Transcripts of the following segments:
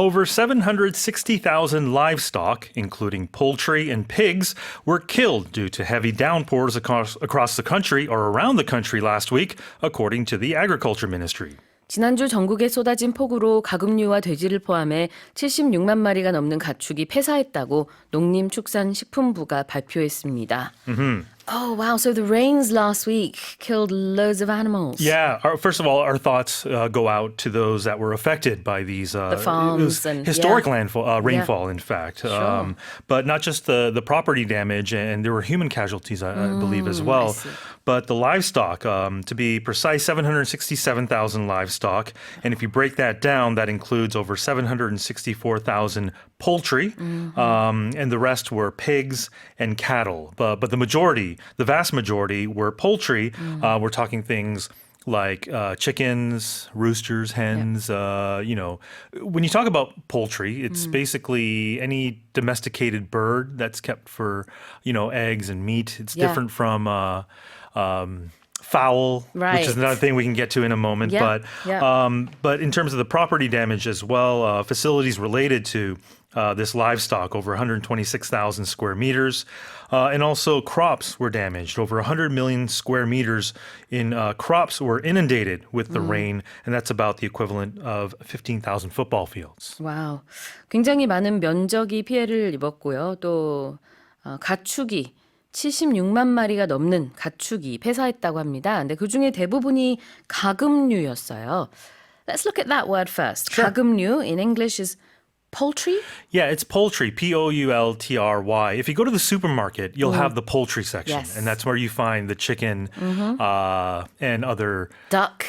Over 760,000 livestock, including poultry and pigs, were killed due to heavy downpours across the country or around the country last week, according to the Agriculture Ministry. 지난주 전국에 쏟아진 폭우로 가금류와 돼지를 포함해 76만 마리가 넘는 가축이 폐사했다고 농림축산식품부가 발표했습니다. Oh, wow. So the rains last week killed loads of animals. Yeah. First of all, our thoughts go out to those that were affected by these The farms and historic rainfall, in fact. Sure. But not just the property damage, and there were human casualties, I believe, as well. But the livestock, to be precise, 767,000 livestock. And if you break that down, that includes over 764,000 poultry, and the rest were pigs and cattle. But the vast majority were poultry. We're talking things like chickens, roosters, hens. When you talk about poultry, it's basically any domesticated bird that's kept for, eggs and meat. It's different from fowl, which is another thing we can get to in a moment. But in terms of the property damage as well, facilities related to this livestock, over 126,000 square meters. And also crops were damaged. Over 100 million square meters in crops were inundated with the rain. And that's about the equivalent of 15,000 football fields. 와우. 굉장히 많은 면적이 피해를 입었고요. 또 가축이 76만 마리가 넘는 가축이 폐사했다고 합니다. 근데 그중에 대부분이 가금류였어요. Let's look at that word first. Sure. 가금류 in English is poultry? Yeah, it's poultry, Poultry. If you go to the supermarket, you'll have the poultry section. Yes. And that's where you find the chicken and other Duck.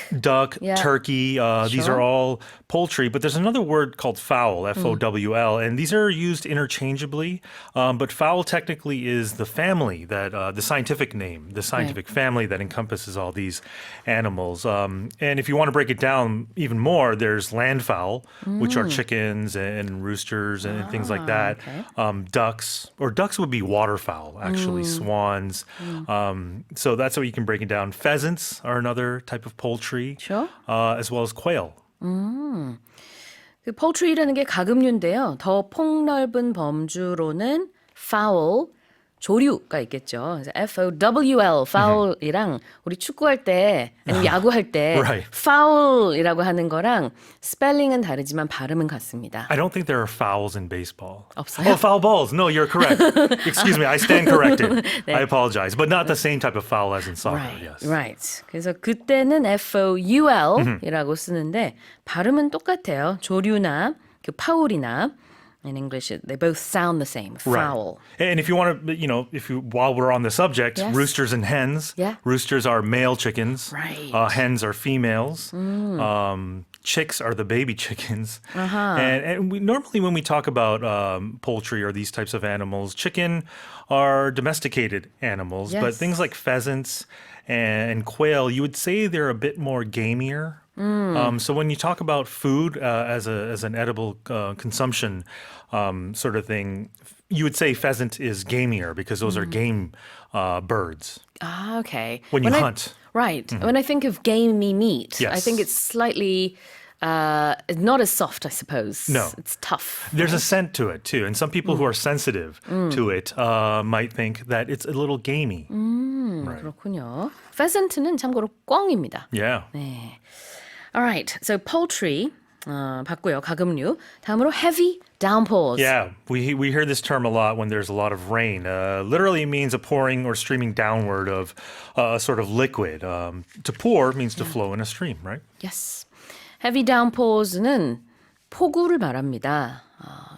turkey. These are all poultry. But there's another word called fowl, Fowl. And these are used interchangeably. But fowl technically is the family, that the scientific name, the scientific family that encompasses all these animals. And if you want to break it down even more, there's landfowl, which are chickens and roosters and things like that. Okay. Ducks would be waterfowl, actually, swans. So that's how you can break it down. Pheasants are another type of poultry, Sure. As well as quail. 그 poultry라는 게 가금류인데요. 더 폭넓은 범주로는 fowl, 조류가 있겠죠. 그래서 FOWL, foul이랑 우리 축구할 때 아니면 야구할 때 Right. foul이라고 하는 거랑 스펠링은 다르지만 발음은 같습니다. I don't think there are fowls in baseball. 없어요? Oh, foul balls. No, you're correct. Excuse me, I stand corrected. I apologize. But not the same type of foul as in soccer, yes. Right. 그래서 그때는 FOUL이라고 쓰는데 발음은 똑같아요. 조류나 그 파울이나 in English, they both sound the same. Fowl. Right. And if you want to, while we're on the subject, Yes. roosters and hens. Yeah. Roosters are male chickens. Right. Hens are females. Chicks are the baby chickens. And normally when we talk about poultry or these types of animals, chicken are domesticated animals. But Yes. things like pheasants and quail, you would say they're a bit more gamier. So when you talk about food as an edible consumption sort of thing, you would say pheasant is gamier because those are game birds. Ah, okay. When you hunt. Right. When I think of gamey meat, I Yes. think it's slightly not as soft, I suppose. No. It's tough. There's a scent to it too, and some people who are sensitive to it might think that it's a little gamey. Right. 그렇군요. pheasant는 참고로 꿩입니다. Yeah. 네. All right. So poultry 봤고요. 가금류. 다음으로 heavy downpours. Yeah, we hear this term a lot when there's a lot of rain. Literally means a pouring or streaming downward of a sort of liquid. To pour means to flow in a stream, right? Yes. heavy downpours는 폭우를 말합니다.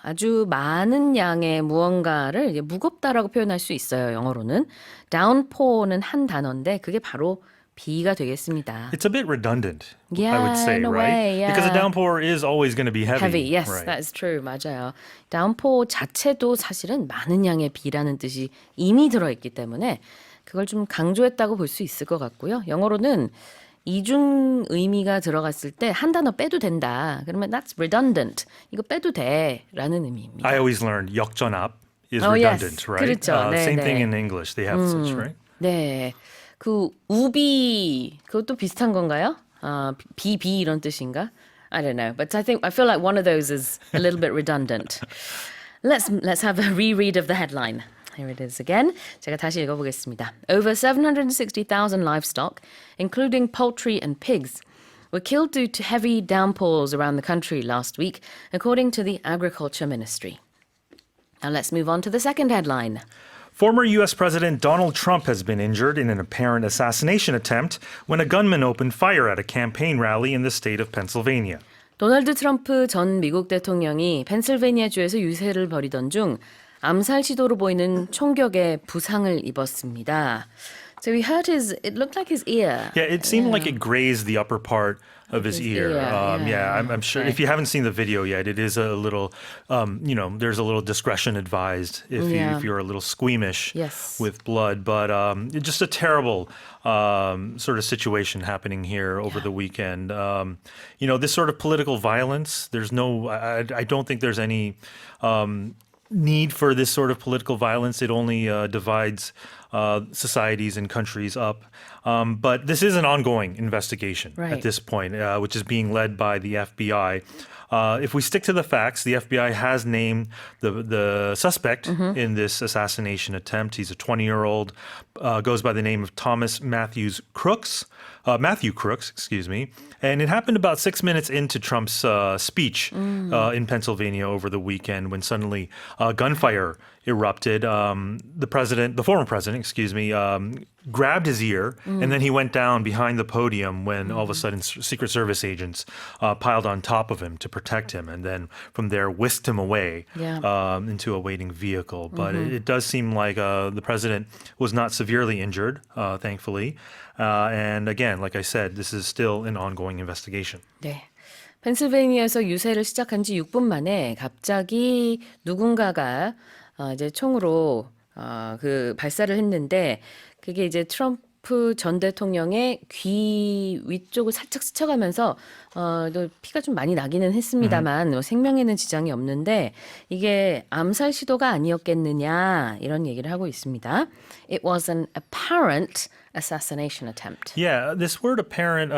아주 많은 양의 무언가를 이제 무겁다라고 표현할 수 있어요. 영어로는. downpour는 한 단어인데 그게 바로 비가 되겠습니다. It's a bit redundant, Yeah, I would say, in a right? way, yeah. Because a downpour is always going to be heavy. heavy, yes, right. that is true. 맞아요. downpour 자체도 사실은 많은 양의 비라는 뜻이 이미 들어있기 때문에 그걸 좀 강조했다고 볼 수 있을 것 같고요. 영어로는 이중 의미가 들어갔을 때 한 단어 빼도 된다. 그러면 that's redundant. 이거 빼도 돼라는 의미입니다. I always learned 역전압 is Oh, yes. redundant, right? 그렇죠. 네, same 네. thing in English. They have such, right? 네. 그 우비 그것도 비슷한 건가요? 비비 이런 뜻인가? I don't know, but I feel like one of those is a little bit redundant. Let's have a reread of the headline. Here it is again. 제가 다시 읽어보겠습니다. Over 760,000 livestock, including poultry and pigs, were killed due to heavy downpours around the country last week, according to the Agriculture Ministry. Now let's move on to the second headline. Former U.S. President Donald Trump has been injured in an apparent assassination attempt when a gunman opened fire at a campaign rally in the state of Pennsylvania. 도널드 트럼프 전 미국 대통령이 펜실베니아주에서 유세를 벌이던 중 암살 시도로 보이는 총격에 부상을 입었습니다. So we heard it looked like his ear. Yeah, it seemed like it grazed the upper part of his ear. I'm sure if you haven't seen the video yet, it is a little, there's a little discretion advised if you're a little squeamish with blood. But just a terrible sort of situation happening here over the weekend. This sort of political violence, I don't think there's any need for this sort of political violence. It only divides societies and countries up. But this is an ongoing investigation at this point, which is being led by the FBI. If we stick to the facts, the FBI has named the suspect in this assassination attempt. He's a 20-year-old, goes by the name of Thomas Matthew Crooks, excuse me. And it happened about 6 minutes into Trump's speech in Pennsylvania over the weekend when suddenly gunfire erupted. The former president, grabbed his ear and then he went down behind the podium when all of a sudden Secret Service agents piled on top of him to protect him and then from there whisked him away into a waiting vehicle. But it does seem like the president was not severely injured, thankfully. And again, like I said, this is still an ongoing investigation. 네. 펜실베이니아에서 유세를 시작한 지 6분 만에 갑자기 누군가가 이제 총으로 그 발사를 했는데 그게 이제 트럼프 전 대통령의 귀 위쪽을 살짝 스쳐가면서 또 피가 좀 많이 나기는 했습니다만 뭐 생명에는 지장이 없는데 이게 암살 시도가 아니었겠느냐 이런 얘기를 하고 있습니다. It was an apparent assassination attempt. Yeah, this word apparent,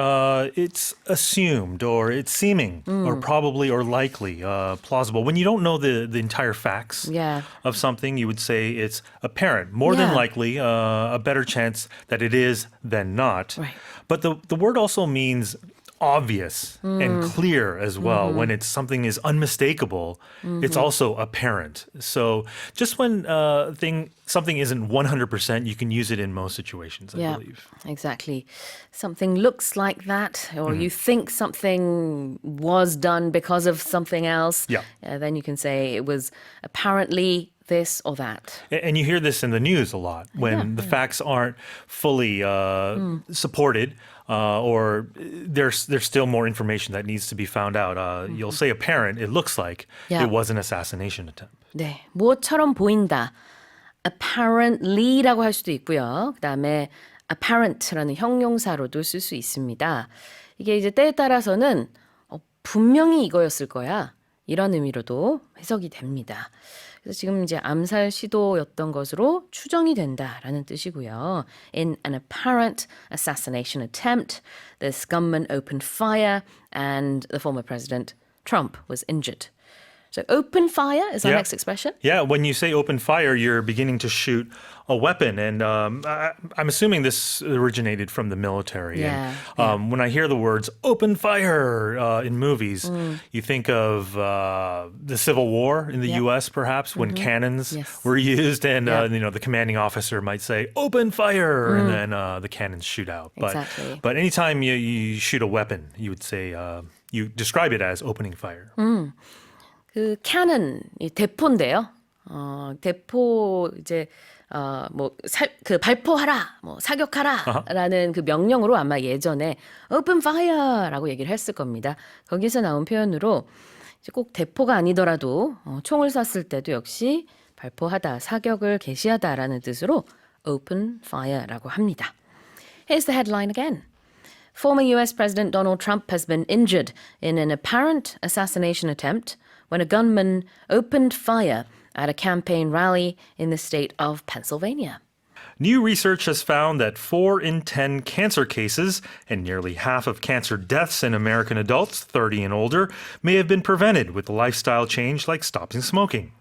it's assumed or it's seeming or probably or likely plausible. When you don't know the entire facts of something, you would say it's apparent. More than likely, a better chance that it is than not. Right. But the word also means obvious and clear as well. When something is unmistakable, it's also apparent. So just when something isn't 100%, you can use it in most situations, I believe. Exactly. Something looks like that, or you think something was done because of something else. Yeah. Then you can say it was apparently this or that. And you hear this in the news a lot when the facts aren't fully supported. Or there's still more information that needs to be found out. You'll say apparent, it looks like it was an assassination attempt. 네, 무엇처럼 보인다. apparently라고 할 수도 있고요. 그다음에 apparent라는 형용사로도 쓸 수 있습니다. 이게 이제 때에 따라서는 분명히 이거였을 거야. 이런 의미로도 해석이 됩니다. 그래서 지금 이제 암살 시도였던 것으로 추정이 된다라는 뜻이고요. In an apparent assassination attempt, this gunman opened fire and the former president Trump was injured. So open fire is our next expression? Yeah, when you say open fire, you're beginning to shoot a weapon. And I'm assuming this originated from the military. And when I hear the words open fire in movies, you think of the Civil War in the U.S., perhaps, when cannons were used. And, the commanding officer might say, open fire, and then the cannons shoot out. But anytime you shoot a weapon, you would say, you describe it as opening fire. 그 cannon 이 대포인데요. 대포 이제 그 발포하라, 사격하라라는 그 명령으로 아마 예전에 open fire라고 얘기를 했을 겁니다. 거기서 나온 표현으로 이제 꼭 대포가 아니더라도 총을 쐈을 때도 역시 발포하다, 사격을 개시하다라는 뜻으로 open fire라고 합니다. Here's the headline again. Former U.S. President Donald Trump has been injured in an apparent assassination attempt when a gunman opened fire at a campaign rally in the state of Pennsylvania. New research has found that 4 in 10 cancer cases and nearly half of cancer deaths in American adults 30 and older may have been prevented with a lifestyle change like stopping smoking.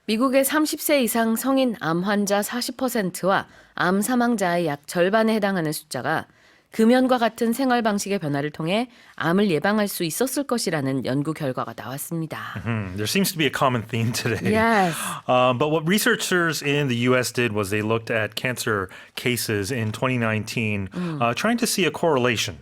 미국의 30세 이상 성인 암 환자 40%와 암 사망자의 약 절반에 해당하는 숫자가 금연과 같은 생활 방식의 변화를 통해 암을 예방할 수 있었을 것이라는 연구 결과가 나왔습니다. There seems to be a common theme today. Yes. But what researchers in the U.S. did was they looked at cancer cases in 2019, trying to see a correlation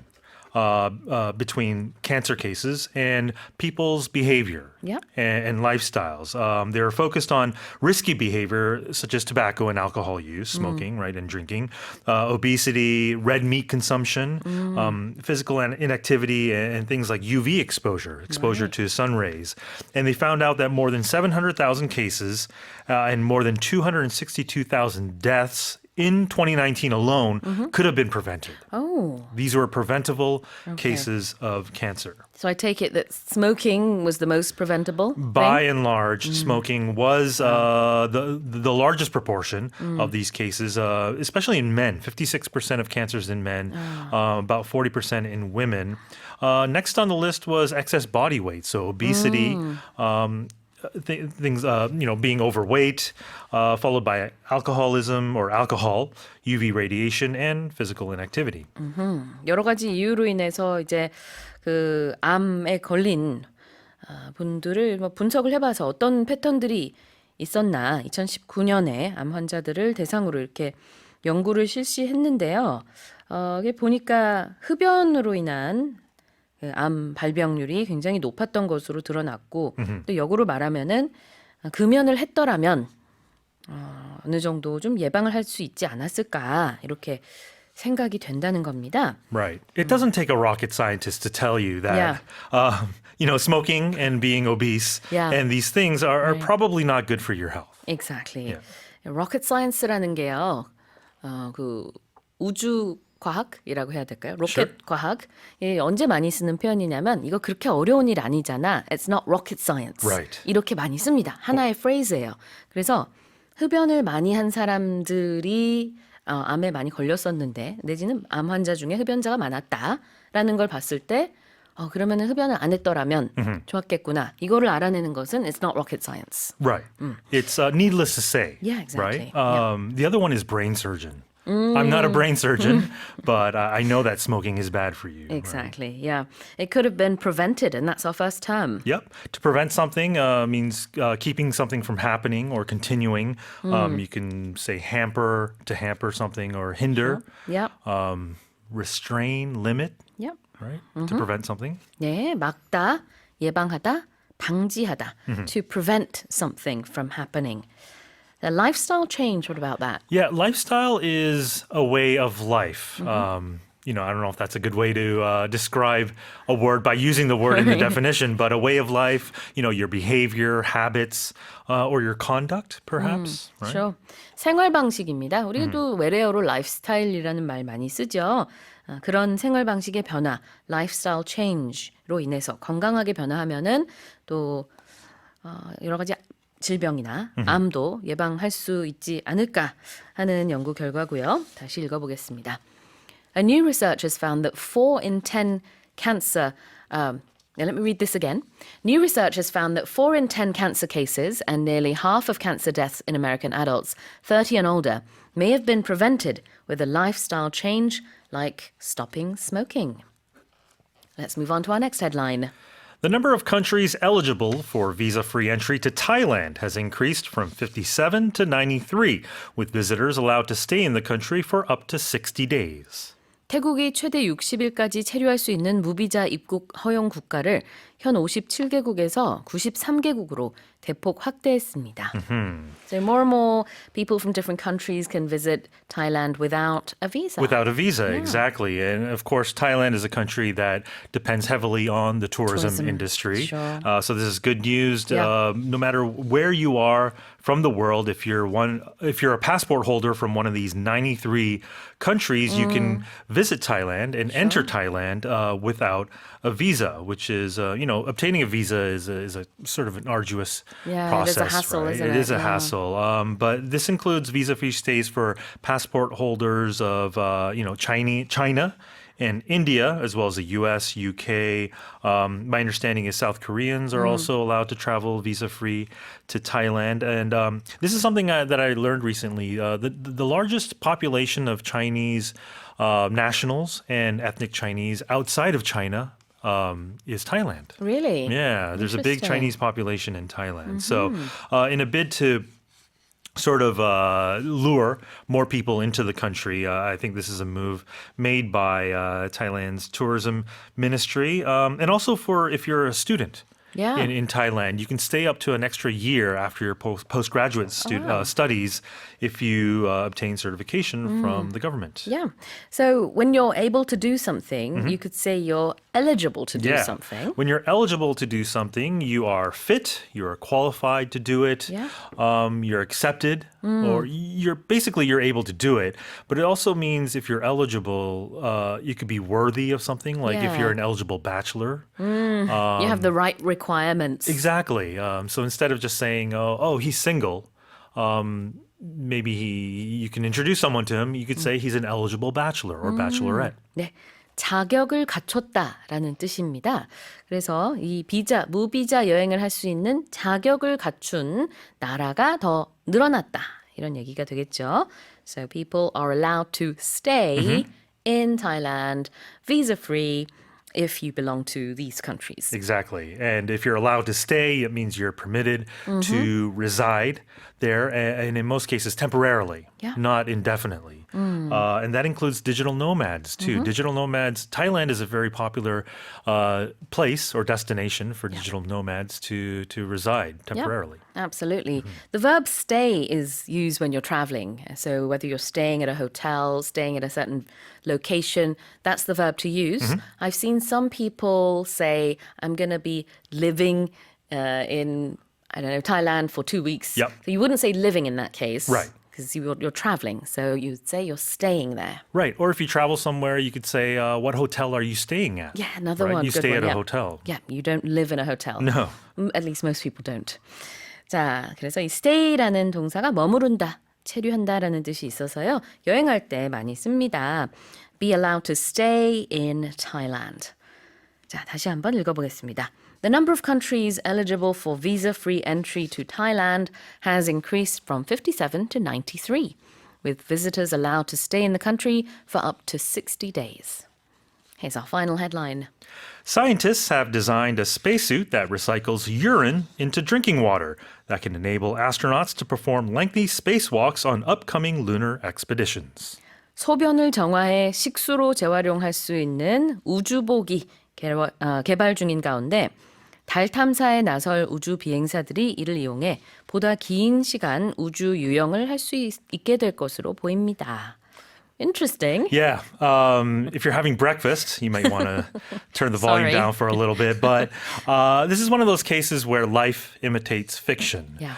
between cancer cases and people's behavior Yep. and lifestyles. They're focused on risky behavior such as tobacco and alcohol use, smoking, right, and drinking, obesity, red meat consumption, physical inactivity, and things like UV exposure to sun rays. And they found out that more than 700,000 cases and more than 262,000 deaths in 2019 alone could have been prevented. Oh, These were preventable cases of cancer. so I take it that smoking was the most preventable By thing? and large, smoking was the largest proportion of these cases, especially in men. 56% of cancers in men, about 40% in women. Next on the list was excess body weight, so obesity. Things, being overweight, followed by alcoholism or alcohol, UV radiation, and physical inactivity. 여러 가지 이유로 인해서 이제 그 암에 걸린 분들을 뭐 분석을 해봐서 어떤 패턴들이 있었나 2019년에 암 환자들을 대상으로 이렇게 연구를 실시했는데요. 이게 보니까 흡연으로 인한 그 암 발병률이 굉장히 높았던 것으로 드러났고 또 역으로 말하면은 금연을 했더라면 어느 정도 좀 예방을 할 수 있지 않았을까 이렇게 생각이 된다는 겁니다. Right. It doesn't take a rocket scientist to tell you that, smoking and being obese Yeah. and these things are probably not good for your health. Exactly. rocket science라는 게요. 그 우주 과학이라고 해야 될까요? 로켓 Sure. 과학. 언제 많이 쓰는 표현이냐면 이거 그렇게 어려운 일 아니잖아. It's not rocket science. Right. 이렇게 많이 씁니다. 하나의 phrase예요. 그래서 흡연을 많이 한 사람들이 암에 많이 걸렸었는데 내지는 암 환자 중에 흡연자가 많았다라는 걸 봤을 때 그러면은 흡연을 안 했더라면 좋았겠구나. 이거를 알아내는 것은 it's not rocket science. Right. It's needless to say. Yeah, exactly. Right. The other one is brain surgeon. I'm not a brain surgeon, but I know that smoking is bad for you. right? Exactly. Yeah. It could have been prevented, and that's our first term. Yep. To prevent something means keeping something from happening or continuing. You can say hamper something or hinder, Yep. restrain, limit, Yep. right? To prevent something. 네, 막다, 예방하다, 방지하다. To prevent something from happening. The lifestyle change, what about that? Yeah, lifestyle is a way of life. I don't know if that's a good way to describe a word by using the word in the definition, but a way of life, your behavior, habits, or your conduct, perhaps. Right? 그렇죠. 생활 방식입니다. 우리도 외래어로 라이프스타일이라는 말 많이 쓰죠. 그런 생활 방식의 변화, lifestyle change로 인해서 건강하게 변화하면은 또 여러 가지 질병이나 암도 예방할 수 있지 않을까 하는 연구 결과고요. 다시 읽어보겠습니다. A new research has found that 4 in 10 cancer now let me read this again. New research has found that 4 in 10 cancer cases and nearly half of cancer deaths in American adults 30 and older may have been prevented with a lifestyle change like stopping smoking. Let's move on to our next headline. The number of countries eligible for visa-free entry to Thailand has increased from 57 to 93, with visitors allowed to stay in the country for up to 60 days. 태국이 최대 60일까지 체류할 수 있는 무비자 입국 허용 국가를 현 57개국에서 93개국으로 대폭 확대했습니다. So more and more people from different countries can visit Thailand without a visa. Without a visa, exactly. And of course, Thailand is a country that depends heavily on the tourism industry. Sure. So this is good news. Yeah. No matter where you are from the world, if you're a passport holder from one of these 93 countries, you can visit Thailand and enter Thailand without a visa, which is obtaining a visa is a sort of an arduous Yeah, process. it is a hassle, right? isn't It it? is a Yeah. hassle. But this includes visa-free stays for passport holders of, China and India, as well as the U.S., UK. My understanding is South Koreans are also allowed to travel visa-free to Thailand. And this is something that I learned recently. The largest population of Chinese nationals and ethnic Chinese outside of China is Thailand. Really? Yeah, there's a big Interesting. Chinese population in Thailand. So, in a bid to sort of lure more people into the country, I think this is a move made by Thailand's tourism ministry, and also for if you're a student. Yeah. In Thailand, you can stay up to an extra year after your postgraduate studies if you obtain certification from the government. Yeah. So when you're able to do something, you could say you're eligible to do something. When you're eligible to do something, you are fit, you're qualified to do it, Yeah. you're accepted, or you're able to do it. But it also means if you're eligible, you could be worthy of something, like if Yeah. you're an eligible bachelor. You have the right requirements. Exactly. So instead of just saying, oh, he's single, maybe you can introduce someone to him. You could say he's an eligible bachelor or bachelorette. 네. 자격을 갖췄다라는 뜻입니다. 그래서 이 비자, 무비자 여행을 할 수 있는 자격을 갖춘 나라가 더 늘어났다. 이런 얘기가 되겠죠. So people are allowed to stay in Thailand visa-free if you belong to these countries. Exactly. And if you're allowed to stay, it means you're permitted to reside there, and in most cases, temporarily, Yeah. not indefinitely. And that includes digital nomads, too. Digital nomads, Thailand is a very popular place or destination for digital nomads to reside temporarily. Absolutely. The verb stay is used when you're traveling. So whether you're staying at a hotel, staying at a certain location, that's the verb to use. I've seen some people say, I'm going to be living in, I don't know, Thailand for 2 weeks. Yep. So you wouldn't say living in that case. Right. Because you're traveling. So you'd say you're staying there. Right. Or if you travel somewhere, you could say, what hotel are you staying at? Yeah, another Right? one. You good stay one, at a yeah. hotel. Yeah, you don't live in a hotel. No. At least most people don't. 자, 그래서 이 stay라는 동사가 머무른다, 체류한다라는 뜻이 있어서요. 여행할 때 많이 씁니다. Be allowed to stay in Thailand. 자, 다시 한번 읽어보겠습니다. The number of countries eligible for visa-free entry to Thailand has increased from 57 to 93, with visitors allowed to stay in the country for up to 60 days. Here's our final headline. Scientists have designed a spacesuit that recycles urine into drinking water that can enable astronauts to perform lengthy spacewalks on upcoming lunar expeditions. 소변을 정화해 식수로 재활용할 수 있는 우주복이 개발 중인 가운데 달 탐사에 나설 우주 비행사들이 이를 이용해 보다 긴 시간 우주 유영을 할 수 있게 될 것으로 보입니다. Interesting. Yeah. If you're having breakfast, you might want to turn the volume Sorry. down for a little bit. But this is one of those cases where life imitates fiction. Yeah.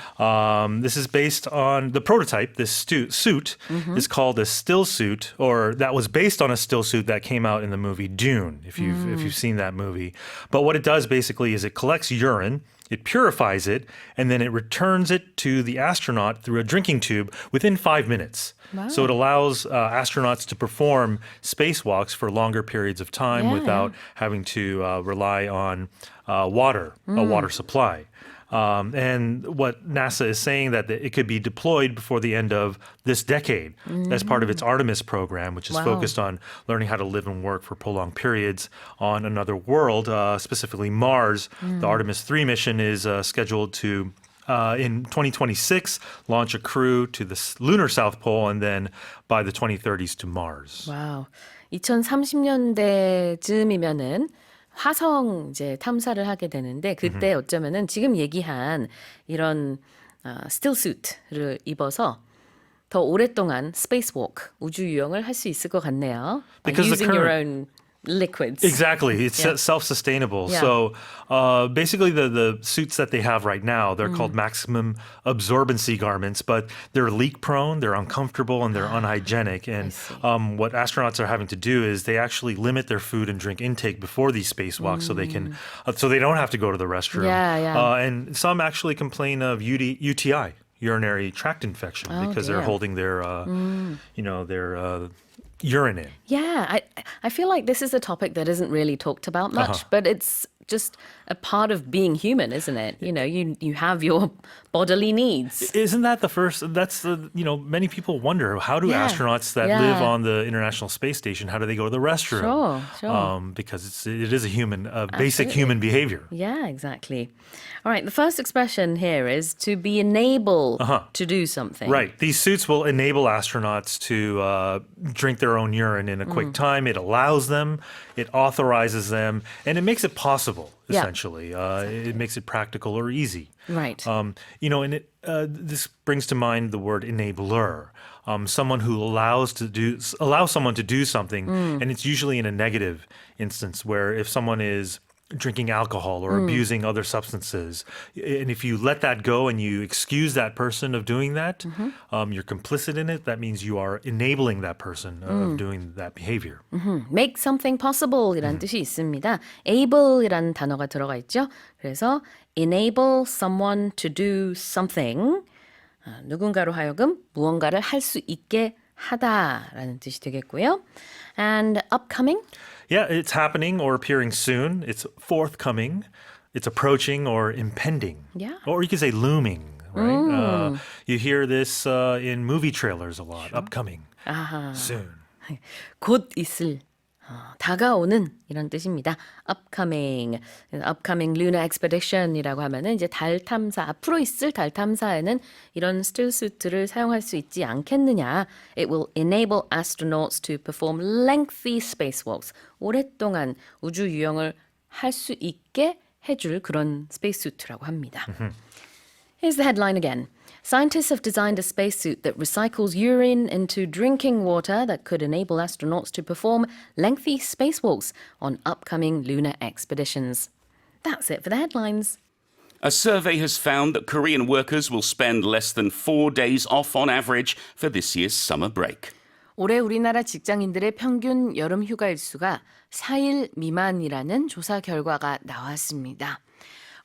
This is based on the prototype. This suit is called a still suit, or that was based on a still suit that came out in the movie Dune, if you've seen that movie. But what it does basically is it collects urine, it purifies it, and then it returns it to the astronaut through a drinking tube within 5 minutes. Wow. So it allows astronauts to perform spacewalks for longer periods of time Yeah. without having to rely on water, a water supply. And what NASA is saying that it could be deployed before the end of this decade as part of its Artemis program, which is Wow. focused on learning how to live and work for prolonged periods on another world, specifically Mars. The Artemis 3 mission is scheduled to in 2026, launch a crew to the lunar South Pole and then by the 2030s to Mars. 와우. 2030년대쯤이면은 화성 이제 탐사를 하게 되는데 그때 어쩌면은 지금 얘기한 이런 still suit를 입어서 더 오랫동안 spacewalk 우주 유영을 할 수 있을 것 같네요. By Because the using your current- own liquids. Exactly. It's Yeah. self-sustainable. Yeah. So basically the suits that they have right now, they're called maximum absorbency garments, but they're leak prone, they're uncomfortable, and they're unhygienic. And see. what astronauts are having to do is they actually limit their food and drink intake before these spacewalks so they can, so they don't have to go to the restroom. Yeah. And some actually complain of UTI, urinary tract infection, because they're dear. holding their, their urine in. Yeah, I feel like this is a topic that isn't really talked about much, but it's just a part of being human, isn't it? You know, you have your bodily needs. Isn't that the first? That's the, many people wonder, how do Yeah. astronauts that Yeah. live on the International Space Station, how do they go to the restroom? Sure. Because it is a human, basic human behavior. Yeah, exactly. All right, the first expression here is to be enabled to do something. Right. These suits will enable astronauts to drink their own urine in a quick time. It allows them, it authorizes them, and it makes it possible, Yeah. essentially. It makes it practical or easy. Right. This brings to mind the word enabler. Someone who allows someone to do something, and it's usually in a negative instance where if someone is drinking alcohol or abusing other substances, and if you let that go and you excuse that person of doing that, you're complicit in it. That means you are enabling that person of doing that behavior. Make something possible이란 뜻이 있습니다. able이란 단어가 들어가 있죠. 그래서 enable someone to do something. 누군가로 하여금 무언가를 할 수 있게 하다라는 뜻이 되겠고요. And upcoming. Yeah, it's happening or appearing soon. It's forthcoming. It's approaching or impending. Yeah. Or you could say looming, right? You hear this in movie trailers a lot. Upcoming. Soon. 곧 있을, 다가오는 이런 뜻입니다. upcoming, upcoming lunar expedition이라고 하면은 이제 달 탐사, 앞으로 있을 달 탐사에는 이런 still suit를 사용할 수 있지 않겠느냐. It will enable astronauts to perform lengthy spacewalks. 오랫동안 우주 유영을 할 수 있게 해줄 그런 spacesuit라고 합니다. Here's the headline again. Scientists have designed a spacesuit that recycles urine into drinking water that could enable astronauts to perform lengthy spacewalks on upcoming lunar expeditions. That's it for the headlines. A survey has found that Korean workers will spend less than 4 days off on average for this year's summer break. 올해 우리나라 직장인들의 평균 여름 휴가 일수가 4일 미만이라는 조사 결과가 나왔습니다.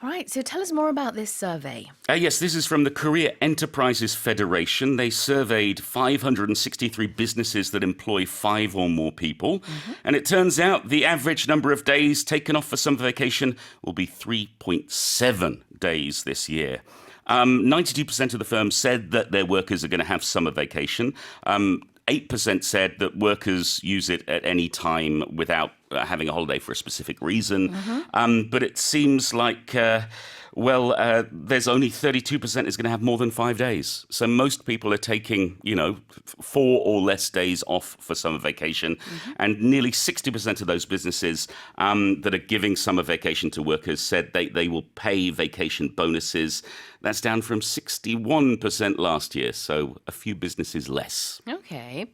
All right, so tell us more about this survey. Yes, this is from the Korea Enterprises Federation. They surveyed 563 businesses that employ 5 or more people. And it turns out the average number of days taken off for summer vacation will be 3.7 days this year. 92% of the firms said that their workers are going to have summer vacation. 8% said that workers use it at any time without having a holiday for a specific reason. But it seems like, there's only 32% is going to have more than 5 days. So most people are taking, 4 or less days off for summer vacation. And nearly 60% of those businesses that are giving summer vacation to workers said they will pay vacation bonuses. That's down from 61% last year, so a few businesses less. Okay.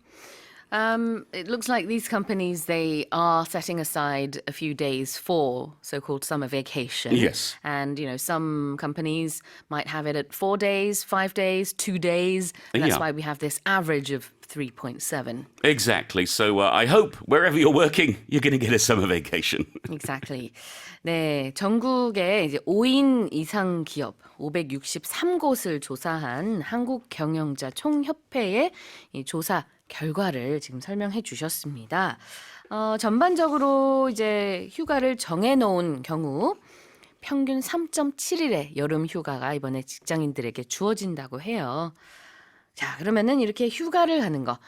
It looks like these companies, they are setting aside a few days for so-called summer vacation. Yes. And, some companies might have it at 4 days, 5 days, 2 days. And that's Yeah. why we have this average of 3.7. Exactly. So I hope wherever you're working, you're going to get a summer vacation. Exactly. 네, 전국에 이제 5인 이상 기업 563곳을 조사한 한국경영자 총협회의 이 조사 결과를 지금 설명해 주셨습니다. 전반적으로 이제 휴가를 정해놓은 경우 평균 3.7일의 여름 휴가가 이번에 직장인들에게 주어진다고 해요. 자, 그러면은 이렇게 휴가를 가는 거,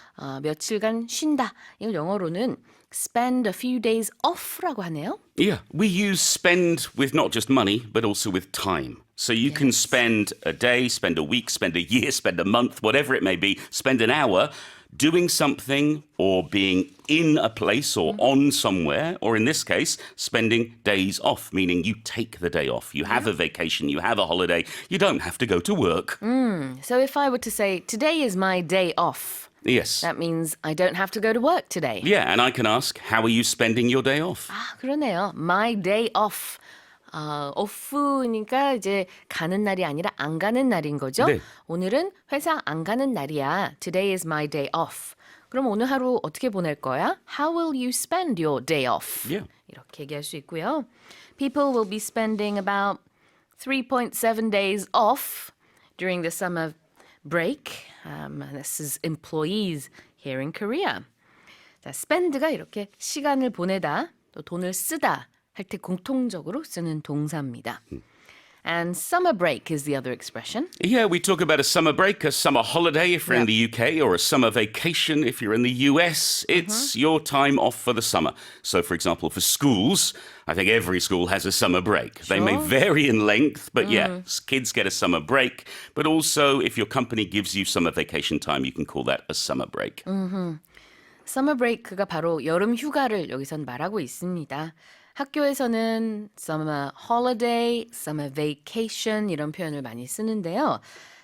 며칠간 쉰다. 이걸 영어로는 spend a few days off라고 하네요. Yeah, we use spend with not just money, but also with time. So you can spend a day, spend a week, spend a year, spend a month, whatever it may be, spend an hour doing something or being in a place or on somewhere, or in this case, spending days off, meaning you take the day off. You have a vacation, you have a holiday, you don't have to go to work. So if I were to say, today is my day off, Yes. That means I don't have to go to work today. Yeah, and I can ask, how are you spending your day off? 아, 그러네요. My day off. 오프니까 이제 가는 날이 아니라 안 가는 날인 거죠. 네. 오늘은 회사 안 가는 날이야. Today is my day off. 그럼 오늘 하루 어떻게 보낼 거야? How will you spend your day off? Yeah. 이렇게 얘기할 수 있고요. People will be spending about 3.7 days off during the summer break. This is employees here in Korea. 자, spend가 이렇게 시간을 보내다, 또 돈을 쓰다 할 때 공통적으로 쓰는 동사입니다. And summer break is the other expression. Yeah, we talk about a summer break, a summer holiday if you're in the UK, or a summer vacation if you're in the US. It's your time off for the summer. So, for example, for schools, I think every school has a summer break. They may Sure. vary in length, but yeah, kids get a summer break. But also, if your company gives you summer vacation time, you can call that a summer break. Summer break가 바로 여름 휴가를 여기선 말하고 있습니다. 학교에서는 summer holiday, summer vacation 이런 표현을 많이 쓰는데요.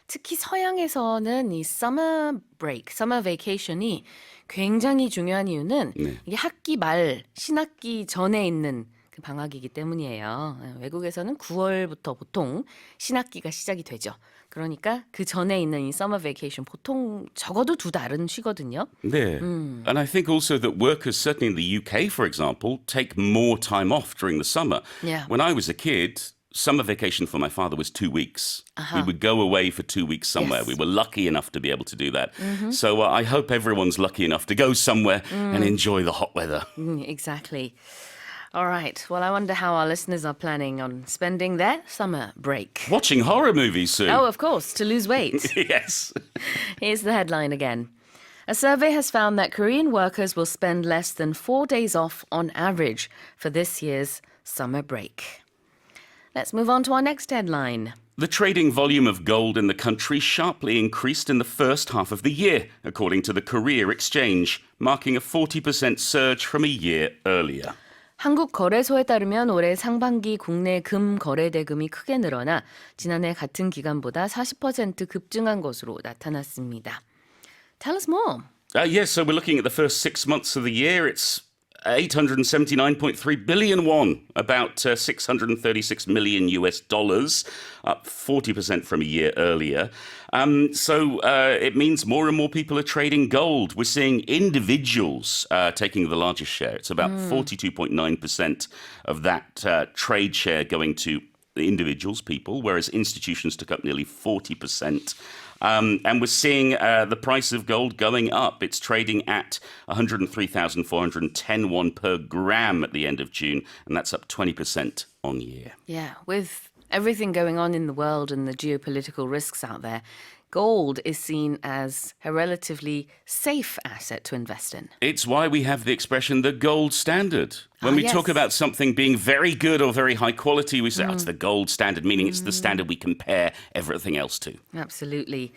특히 서양에서는 이 summer break, summer vacation이 굉장히 중요한 이유는 이게 학기 말, 신학기 전에 있는 그 방학이기 때문이에요. 외국에서는 9월부터 보통 신학기가 시작이 되죠. 그러니까 그 전에 있는 이 summer vacation 보통 적어도 2달은 쉬거든요. Yeah. And I think also that workers, certainly in the UK, for example, take more time off during the summer. Yeah. When I was a kid, summer vacation for my father was 2 weeks. We would go away for 2 weeks somewhere. Yes. We were lucky enough to be able to do that. So I hope everyone's lucky enough to go somewhere and enjoy the hot weather. Exactly. All right. Well, I wonder how our listeners are planning on spending their summer break. Watching horror movies soon. Oh, of course, to lose weight. Yes. Here's the headline again. A survey has found that Korean workers will spend less than 4 days off on average for this year's summer break. Let's move on to our next headline. The trading volume of gold in the country sharply increased in the first half of the year, according to the Korea Exchange, marking a 40% surge from a year earlier. 한국 거래소에 따르면 올해 상반기 국내 금 거래 대금이 크게 늘어나 지난해 같은 기간보다 40% 급증한 것으로 나타났습니다. Tell us more. Yes, so we're looking at the first 6 months of the year. It's 879.3 billion won, about 636 million US dollars, up 40% from a year earlier. So it means more and more people are trading gold. We're seeing individuals taking the largest share. It's about 42.9% of that trade share going to the individuals, people, whereas institutions took up nearly 40%. And we're seeing the price of gold going up. It's trading at 103,410 won per gram at the end of June, and that's up 20% on year. Yeah, with everything going on in the world and the geopolitical risks out there, gold is seen as a relatively safe asset to invest in. It's why we have the expression the gold standard. When we talk yes. about something being very good or very high quality, we say, oh, it's the gold standard, meaning it's the standard we compare everything else to. Absolutely.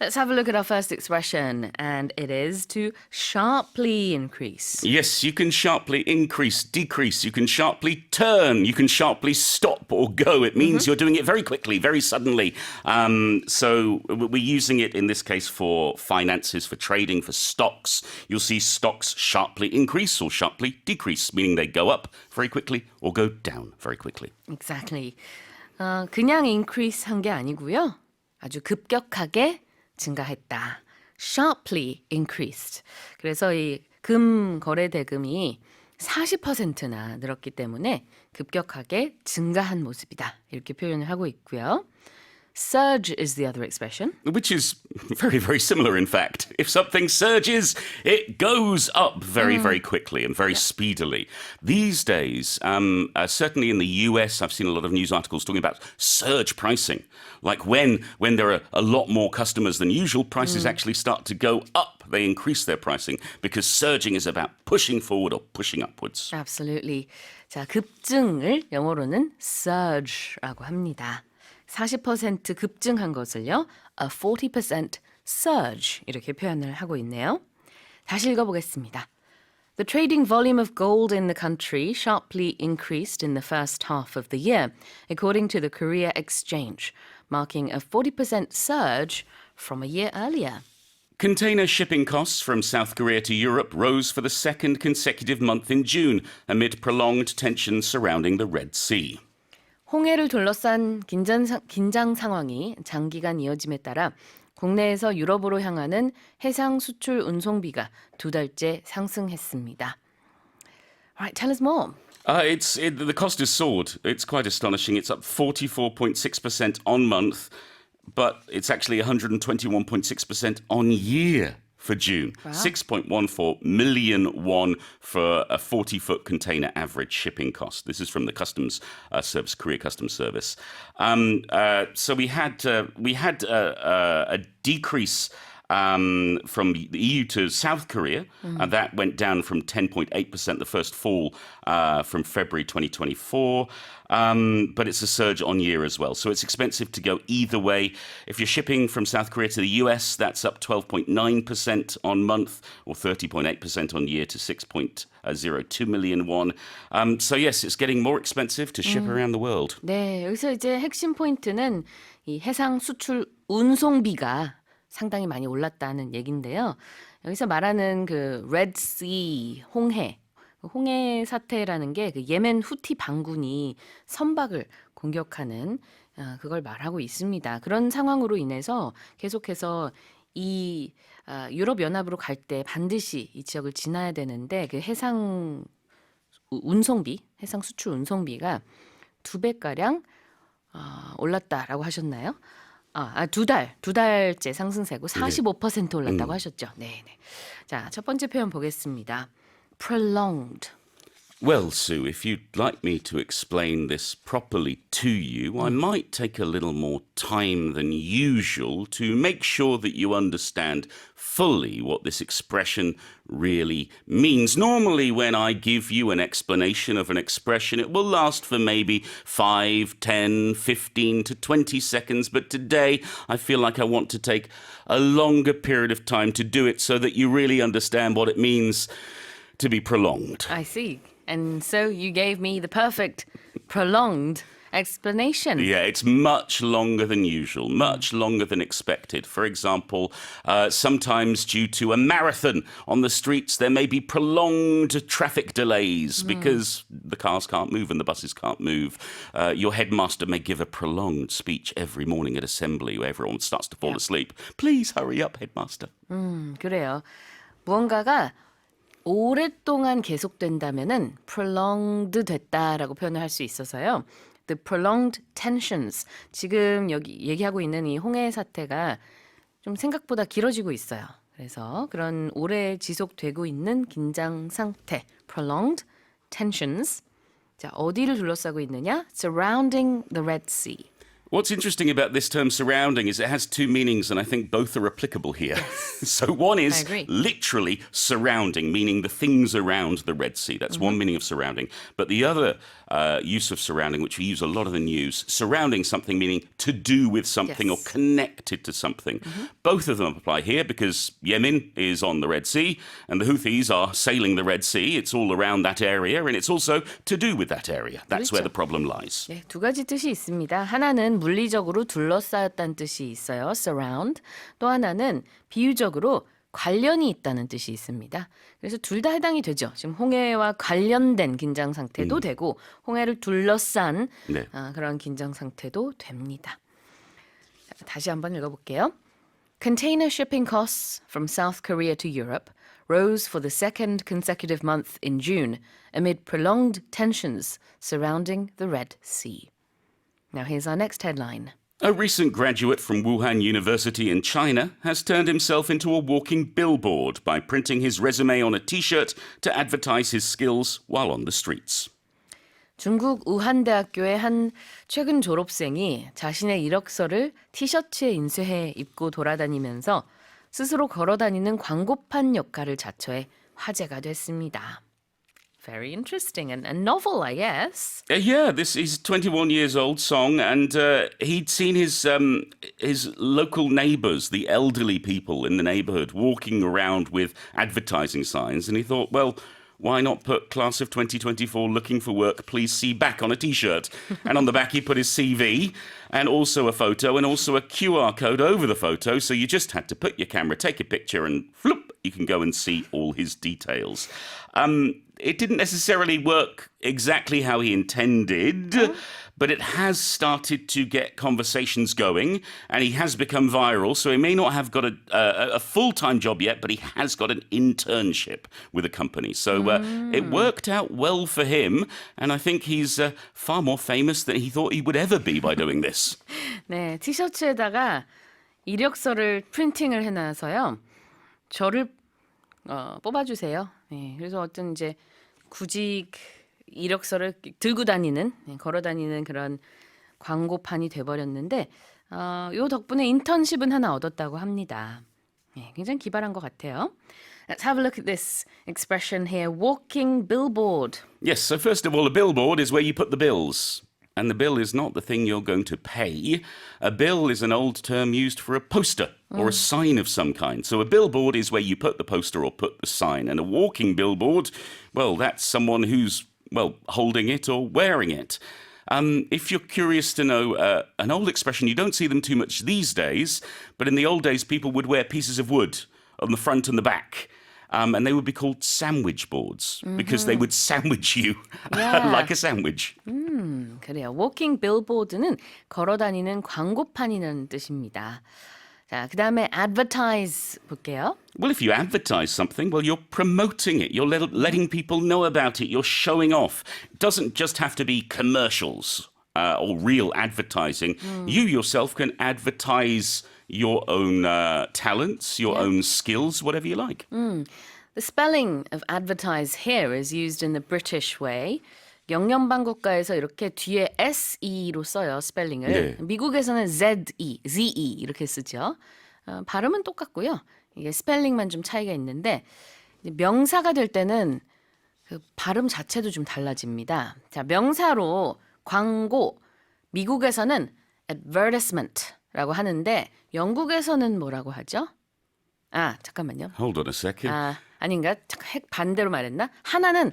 Let's have a look at our first expression, and it is to sharply increase. Yes, you can sharply increase, decrease, you can sharply turn, you can sharply stop or go. It means you're doing it very quickly, very suddenly. So we're using it in this case for finances, for trading, for stocks. You'll see stocks sharply increase or sharply decrease, meaning they go up very quickly or go down very quickly. Exactly. 그냥 increase 한 게 아니고요. 아주 급격하게 증가했다. Sharply increased. 그래서 이 금 거래 대금이 40%나 늘었기 때문에 급격하게 증가한 모습이다. 이렇게 표현을 하고 있고요. Surge is the other expression. Which is very, very similar, in fact. If something surges, it goes up very, very quickly and very speedily. These days, certainly in the US, I've seen a lot of news articles talking about surge pricing. Like when there are a lot more customers than usual, prices actually start to go up. They increase their pricing because surging is about pushing forward or pushing upwards. Absolutely. 자, 급증을 영어로는 surge라고 합니다. 40% 급증한 것을요, a 40% surge 이렇게 표현을 하고 있네요. 다시 읽어보겠습니다. The trading volume of gold in the country sharply increased in the first half of the year, according to the Korea Exchange, marking a 40% surge from a year earlier. Container shipping costs from South Korea to Europe rose for the second consecutive month in June amid prolonged tensions surrounding the Red Sea. 홍해를 둘러싼 긴장 상황이 장기간 이어짐에 따라 국내에서 유럽으로 향하는 해상 수출 운송비가 2달째 상승했습니다. Alright, tell us more. The cost has soared. It's quite astonishing. It's up 44.6% on month, but it's actually 121.6% on year for June. Wow. 6.14 million won for a 40-foot container average shipping cost. This is from the Customs Service, Korea Customs Service. So we had a decrease from the EU to South Korea. That went down from 10.8%, the first fall from February 2024. But it's a surge on year as well. So it's expensive to go either way. If you're shipping from South Korea to the US, that's up 12.9% on month or 30.8% on year to 6.02 million won. So yes, it's getting more expensive to ship around the world. 네, 여기서 이제 핵심 포인트는 이 해상 수출 운송비가 상당히 많이 올랐다는 얘긴데요. 여기서 말하는 그 Red Sea, 홍해 사태라는 게 그 예멘 후티 반군이 선박을 공격하는 그걸 말하고 있습니다. 그런 상황으로 인해서 계속해서 이 유럽 연합으로 갈 때 반드시 이 지역을 지나야 되는데 그 해상 수출 운송비가 2배가량 올랐다라고 하셨나요? 두 달째 상승세고 45% 올랐다고 하셨죠. 네. 자, 첫 번째 표현 보겠습니다. prolonged. Well, Sue, if you'd like me to explain this properly to you, I might take a little more time than usual to make sure that you understand fully what this expression really means. Normally, when I give you an explanation of an expression, it will last for maybe 5, 10, 15 to 20 seconds. But today, I feel like I want to take a longer period of time to do it so that you really understand what it means to be prolonged. I see. And so you gave me the perfect prolonged explanation. Yeah, it's much longer than usual, much longer than expected. For example, sometimes due to a marathon on the streets, there may be prolonged traffic delays because the cars can't move and the buses can't move. Your headmaster may give a prolonged speech every morning at assembly where everyone starts to fall asleep. Please hurry up, headmaster. 그래요. 무언가가 오랫동안 계속된다면은 prolonged 됐다라고 표현을 할 수 있어서요. The prolonged tensions. 지금 여기 얘기하고 있는 이 홍해 사태가 좀 생각보다 길어지고 있어요. 그래서 그런 오래 지속되고 있는 긴장 상태, prolonged tensions. 자, 어디를 둘러싸고 있느냐? Surrounding the Red Sea. What's interesting about this term surrounding is it has two meanings, and I think both are applicable here. So one I is agree. literally surrounding, meaning the things around the Red Sea. That's one meaning of surrounding. But the other use of surrounding, which we use a lot of the news, surrounding something meaning to do with something Yes. or connected to something. Both of them apply here because Yemen is on the Red Sea and the Houthis are sailing the Red Sea. It's all around that area, and it's also to do with that area. That's where 그렇죠. the problem lies. 네, 두 가지 뜻이 있습니다. 하나는 물리적으로 둘러싸였다는 뜻이 있어요. surround. 또 하나는 비유적으로 관련이 있다는 뜻이 있습니다. 그래서 둘 다 해당이 되죠. 지금 홍해와 관련된 긴장 상태도 되고 홍해를 둘러싼 네. 그런 긴장 상태도 됩니다. 자, 다시 한번 읽어볼게요. Container shipping costs from South Korea to Europe rose for the second consecutive month in June amid prolonged tensions surrounding the Red Sea. Now here's our next headline. A recent graduate from Wuhan University in China has turned himself into a walking billboard by printing his resume on a t-shirt to advertise his skills while on the streets. 중국 우한대학교의 한 최근 졸업생이 자신의 이력서를 티셔츠에 인쇄해 입고 돌아다니면서 스스로 걸어다니는 광고판 역할을 자처해 화제가 됐습니다. Very interesting and novel, I guess. Yeah, this is 21 years old Song, and he'd seen his local neighbours, the elderly people in the neighbourhood, walking around with advertising signs, and he thought, well, why not put class of 2024 looking for work, please see back on a T-shirt? And on the back, he put his CV and also a photo and also a QR code over the photo. So you just had to put your camera, take a picture, and floop, you can go and see all his details. It didn't necessarily work exactly how he intended, but it has started to get conversations going, and he has become viral. So he may not have got a full-time job yet, but he has got an internship with a company. So it worked out well for him, and I think he's far more famous than he thought he would ever be by doing this. 네, 티셔츠에다가 이력서를 프린팅을 해놔서요. 저를 뽑아주세요. 네, 그래서 어떤 이제 구직 이력서를 들고 다니는, 걸어 다니는 그런 광고판이 돼버렸는데, 요 덕분에 인턴십은 하나 얻었다고 합니다. 네, 굉장히 기발한 것 같아요. Let's have a look at this expression here, walking billboard. Yes, so first of all, a billboard is where you put the bills. And the bill is not the thing you're going to pay. A bill is an old term used for a poster or a sign of some kind. So a billboard is where you put the poster or put the sign. And a walking billboard, well, that's someone who's, well, holding it or wearing it. If you're curious to know an old expression, you don't see them too much these days, but in the old days, people would wear pieces of wood on the front and the back. And they would be called sandwich boards because they would sandwich you like a sandwich. 그래요. walking billboard는 걸어다니는 광고판이라는 뜻입니다. 자, 그 다음에 advertise 볼게요. Well, if you advertise something, well, you're promoting it. You're letting people know about it. You're showing off. It doesn't just have to be commercials or real advertising. You yourself can advertise your own talents, your own skills, whatever you like. The spelling of advertise here is used in the British way. 영연방 국가에서 이렇게 뒤에 SE로 써요, 스펠링을. 네. 미국에서는 ZE 이렇게 쓰죠. 발음은 똑같고요. 이게 스펠링만 좀 차이가 있는데 이제 명사가 될 때는 그 발음 자체도 좀 달라집니다. 자, 명사로 광고, 미국에서는 advertisement라고 하는데 영국에서는 뭐라고 하죠? 아, 잠깐만요. Hold on a second. 아닌가? 잠깐 반대로 말했나? 하나는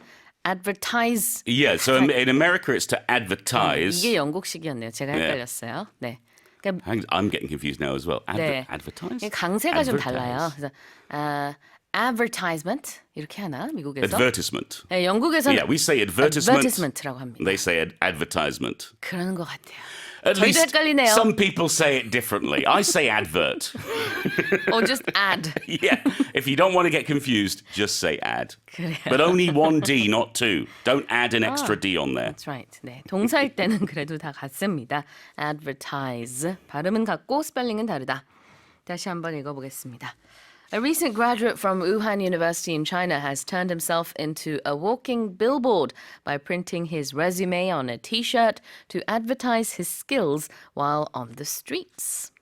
advertise. Yeah, so in America it's to advertise. 이게 영국식이었네요. 제가 헷갈렸어요. 네. 그러니까 I'm getting confused now as well. 네. Advertise? 강세가 좀 달라요. Advertise. 그래서 advertisement 이렇게 하나 미국에서. Advertisement. 네, 영국에서는 Yeah, we say advertisement. advertisement라고 합니다. They say advertisement. 그러는 것 같아요. At 저희도 least 헷갈리네요. some people say it differently. I say advert. Or just ad. Yeah, if you don't want to get confused, just say ad. 그래요. But only one D, not two. Don't add an extra D on there. That's right. 네, 동사일 때는 그래도 다 같습니다. advertise. 발음은 같고 스펠링은 다르다. 다시 한번 읽어보겠습니다. A recent graduate from Wuhan University in China has turned himself into a walking billboard by printing his resume on a T-shirt to advertise his skills while on the streets.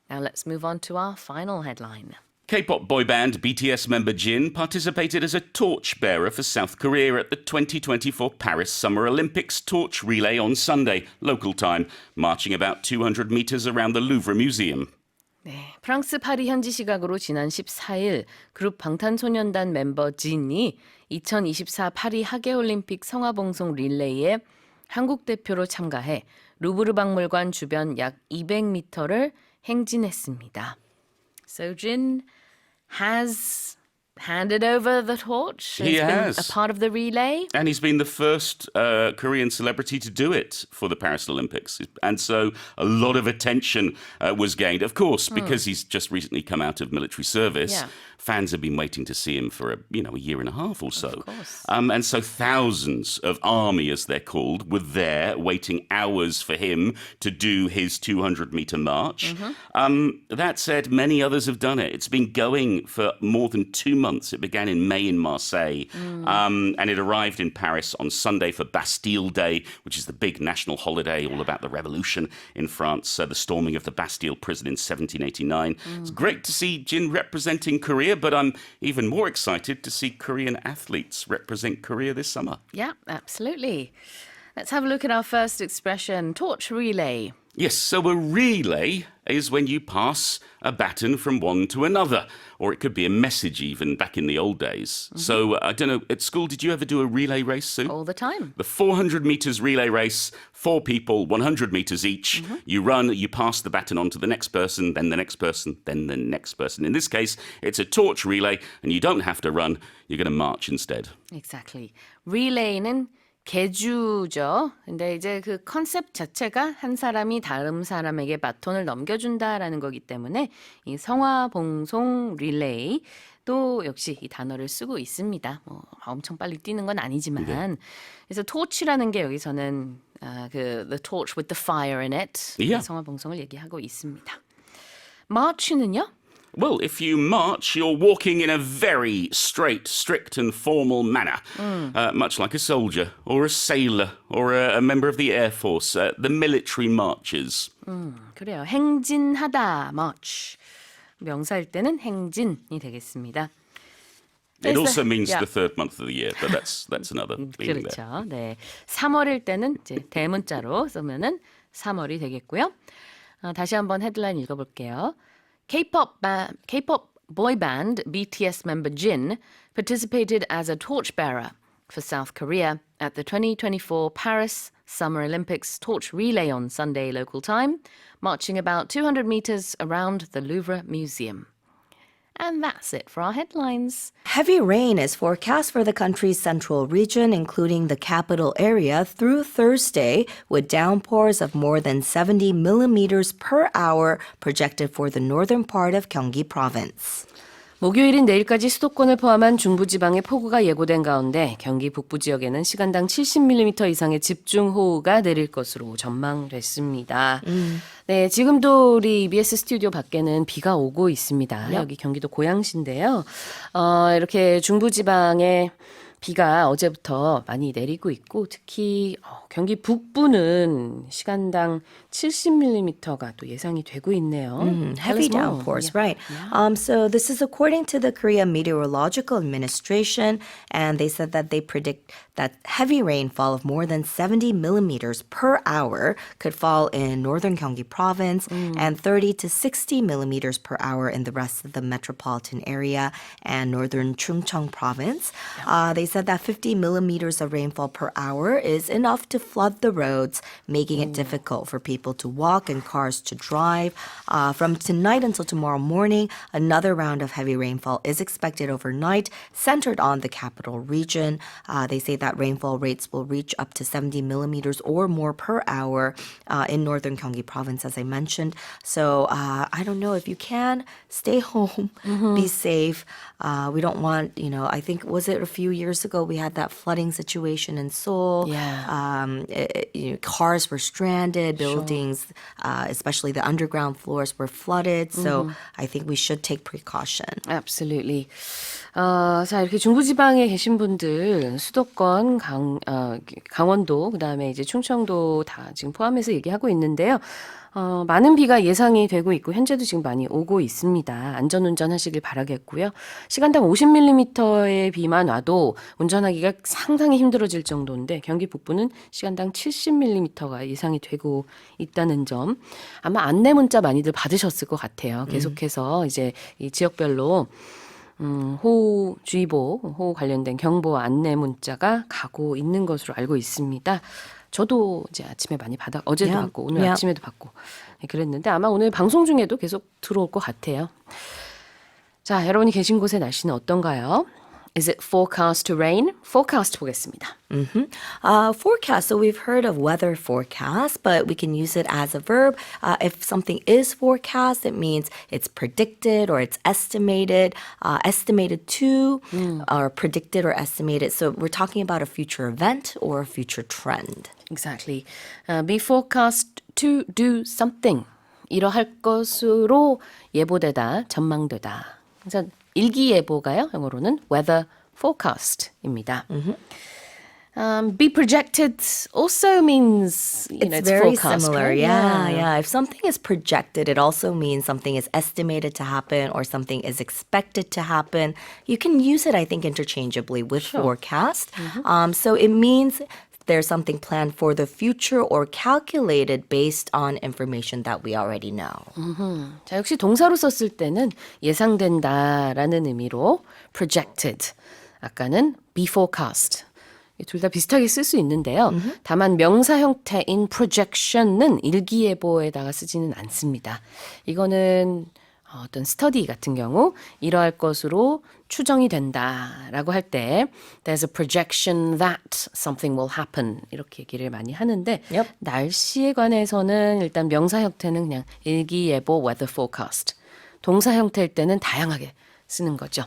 Now let's move on to our final headline. K-pop boy band BTS member Jin participated as a torchbearer for South Korea at the 2024 Paris Summer Olympics torch relay on Sunday, local time, marching about 200 meters around the Louvre Museum. 네, 프랑스 파리 현지 시각으로 지난 14일 그룹 방탄소년단 멤버 진이 2024 파리 하계올림픽 성화봉송 릴레이에 한국 대표로 참가해 루브르 박물관 주변 약 200m를 행진했습니다. So Jin has handed over the torch. He He's been has. a part of the relay. And he's been the first Korean celebrity to do it for the Paris Olympics. And so a lot of attention was gained. Of course, because he's just recently come out of military service, Yeah. fans have been waiting to see him for a year and a half or so. Of course. And so thousands of army, as they're called, were there waiting hours for him to do his 200-meter march. That said, many others have done it. It's been going for more than 2 months. It began in May in Marseille, and it arrived in Paris on Sunday for Bastille Day, which is the big national holiday all about the revolution in France, the storming of the Bastille prison in 1789. It's great to see Jin representing Korea, but I'm even more excited to see Korean athletes represent Korea this summer. Yeah, absolutely. Let's have a look at our first expression, torch relay. Yes, so a relay is when you pass a baton from one to another, or it could be a message even back in the old days. So I don't know, at school, did you ever do a relay race, Sue? All the time. The 400 meters relay race, 4 people, 100 meters each. You run, you pass the baton on to the next person, then the next person, then the next person. In this case, it's a torch relay, and you don't have to run, you're going to march instead. Exactly. relay는 개주죠. 근데 이제 그 컨셉 자체가 한 사람이 다른 사람에게 바톤을 넘겨준다라는 거기 때문에 이 성화봉송 릴레이 또 역시 이 단어를 쓰고 있습니다. 뭐 엄청 빨리 뛰는 건 아니지만 그래서 torch라는 게 여기서는 그 the torch with the fire in it Yeah. 성화봉송을 얘기하고 있습니다. march는요? Well, if you march, you're walking in a very straight, strict, and formal manner, much like a soldier or a sailor or a member of the Air Force, the military marches. 그래요. 행진하다, march. 명사일 때는 행진이 되겠습니다. It also 그래서- means yeah. the third month of the year, but that's another meaning there. 그렇죠. 네. 3월일 때는 이제 대문자로 쓰면은 3월이 되겠고요. 다시 한번 헤드라인 읽어볼게요. K-pop boy band BTS member Jin participated as a torchbearer for South Korea at the 2024 Paris Summer Olympics torch relay on Sunday local time, marching about 200 meters around the Louvre Museum. And that's it for our headlines. Heavy rain is forecast for the country's central region, including the capital area, through Thursday, with downpours of more than 70 millimeters per hour projected for the northern part of Gyeonggi province. 목요일인 내일까지 수도권을 포함한 중부지방에 폭우가 예고된 가운데 경기 북부 지역에는 시간당 70mm 이상의 집중호우가 내릴 것으로 전망됐습니다. 네, 지금도 우리 EBS 스튜디오 밖에는 비가 오고 있습니다. 여기 경기도 고양시인데요. 이렇게 중부지방에 비가 어제부터 많이 내리고 있고 특히 경기 북부는 시간당 70mm가 또 예상이 되고 있네요. Tell Heavy us more. downpours, right. So this is according to the Korea Meteorological Administration, and they said that they predict that heavy rainfall of more than 70 millimeters per hour could fall in northern Gyeonggi province and 30 to 60 millimeters per hour in the rest of the metropolitan area and northern Chungcheong province. They said that 50 millimeters of rainfall per hour is enough to flood the roads, making it difficult for people to walk and cars to drive. From tonight until tomorrow morning, another round of heavy rainfall is expected overnight, centered on the capital region. They say that rainfall rates will reach up to 70 millimeters or more per hour in northern Gyeonggi province, as I mentioned. So I don't know if you can stay home, be safe. We don't want, I think, was it a few years ago we had that flooding situation in Seoul? Yeah. Cars were stranded, buildings, especially the underground floors, were flooded. So I think we should take precaution. Absolutely. 자, 이렇게 중부지방에 계신 분들, 수도권, 강원도, 그 다음에 이제 충청도 다 지금 포함해서 얘기하고 있는데요. 많은 비가 예상이 되고 있고, 현재도 지금 많이 오고 있습니다. 안전운전 하시길 바라겠고요. 시간당 50mm의 비만 와도 운전하기가 상당히 힘들어질 정도인데, 경기 북부는 시간당 70mm가 예상이 되고 있다는 점. 아마 안내 문자 많이들 받으셨을 것 같아요. 계속해서 이제 이 지역별로 호우주의보, 호우 관련된 경보 안내 문자가 가고 있는 것으로 알고 있습니다. 저도 이제 아침에 많이 어제도 Yeah. 받고 오늘 Yeah. 아침에도 받고 그랬는데 아마 오늘 방송 중에도 계속 들어올 것 같아요. 자, 여러분이 계신 곳의 날씨는 어떤가요? Is it forecast to rain? forecast 보겠습니다. Forecast. So we've heard of weather forecast, but we can use it as a verb. If something is forecast, it means it's predicted or it's estimated, estimated to, or predicted or estimated. So we're talking about a future event or a future trend. Exactly. Be forecast to do something. 이러할 것으로 예보되다, 전망되다. 그래서 일기예보가요. 영어로는 weather forecast입니다. Be projected also means It's it's very forecast, similar. right? Yeah. If something is projected, it also means something is estimated to happen or something is expected to happen. You can use it, I think, interchangeably with forecast. So it means there something planned for the future or calculated based on information that we already know? 자, 역시 동사로 썼을 때는 예상된다라는 의미로 projected. 아까는 be forecast. 둘 다 비슷하게 쓸 수 있는데요. 다만 명사 형태인 projection은 일기예보에다가 쓰지는 않습니다. 이거는 어떤 스터디 같은 경우 이러할 것으로 추정이 된다라고 할 때 there's a projection that something will happen 이렇게 얘기를 많이 하는데 Yep. 날씨에 관해서는 일단 명사 형태는 그냥 일기예보 weather forecast 동사 형태일 때는 다양하게 쓰는 거죠.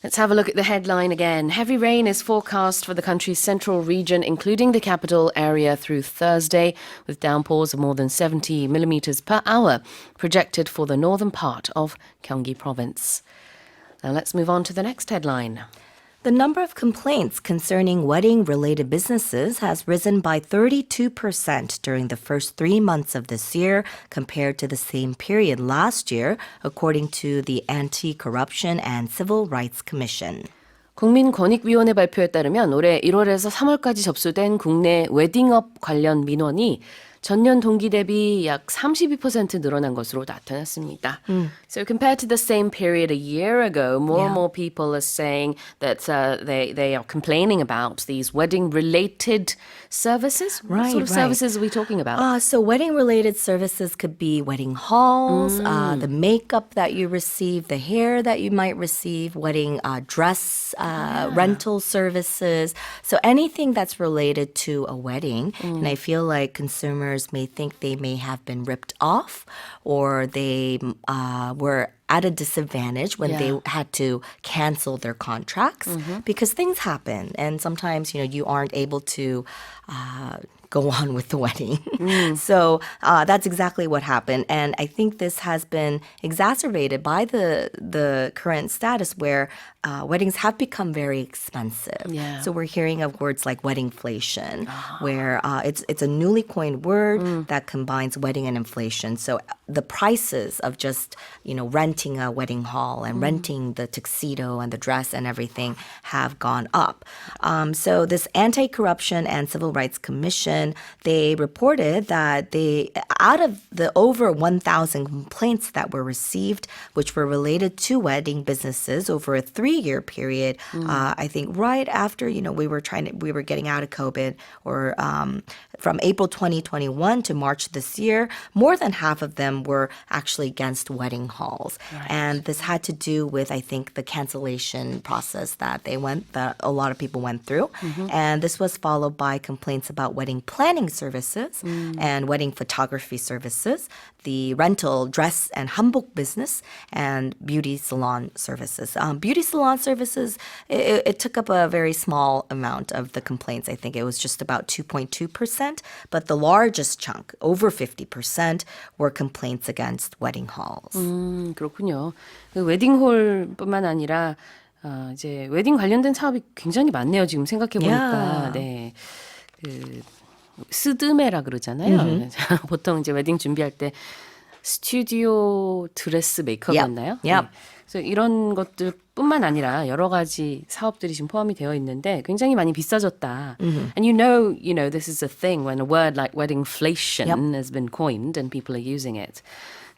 Let's have a look at the headline again. Heavy rain is forecast for the country's central region, including the capital area through Thursday, with downpours of more than 70 millimeters per hour projected for the northern part of Gyeonggi province. Now let's move on to the next headline. The number of complaints concerning wedding-related businesses has risen by 32% during the first 3 months of this year compared to the same period last year, according to the Anti-Corruption and Civil Rights Commission. 국민권익위원회 발표에 따르면 올해 1월에서 3월까지 접수된 국내 웨딩업 관련 민원이 전년 동기 대비 약 32% 늘어난 것으로 나타났습니다. So compared to the same period a year ago, more and more people are saying that they are complaining about these wedding-related services. What sort of services are we talking about? So wedding-related services could be wedding halls, the makeup that you receive, the hair that you might receive, wedding dress rental services. So anything that's related to a wedding. And I feel like consumers may think they may have been ripped off or they were at a disadvantage when they had to cancel their contracts because things happen and sometimes you aren't able to go on with the wedding. So that's exactly what happened. And I think this has been exacerbated by the current status where weddings have become very expensive. Yeah. So we're hearing of words like weddingflation, where it's a newly coined word that combines wedding and inflation. So the prices of just renting a wedding hall and renting the tuxedo and the dress and everything have gone up. So this Anti-Corruption and Civil Rights Commission, they reported that out of the over 1,000 complaints that were received, which were related to wedding businesses over a 3-year period, I think right after we were getting out of COVID, or from April 2021 to March this year, more than half of them were actually against wedding halls. Right. And this had to do with, I think, the cancellation process that a lot of people went through. And this was followed by complaints about wedding planning services and wedding photography services, the rental dress and hanbok business, and beauty salon services. Beauty salon services, it took up a very small amount of the complaints. I think it was just about 2.2%, but the largest chunk, over 50%, were complaints against wedding halls. 그렇군요. 그 웨딩홀뿐만 아니라 이제 웨딩 관련된 사업이 굉장히 많네요. 지금 생각해 보니까. 네. 그 스드메라 그러잖아요. 보통 이제 웨딩 준비할 때 스튜디오 드레스 메이크업이었나요? Yep. 네. 그래서 이런 것들뿐만 아니라 여러 가지 사업들이 지금 포함이 되어 있는데 굉장히 많이 비싸졌다. And you know, this is a thing when a word like weddingflation has been coined and people are using it.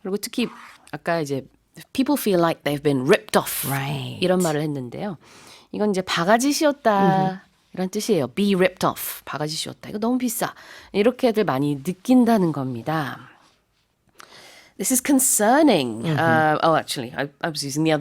그리고 특히 아까 이제 people feel like they've been ripped off. Right. 이런 말을 했는데요. 이건 이제 바가지 씌웠다. 이런 뜻이에요. Be ripped off. 바가지 씌웠다. 이거 너무 비싸. 이렇게들 많이 느낀다는 겁니다. This is concerning. Actually, I was using the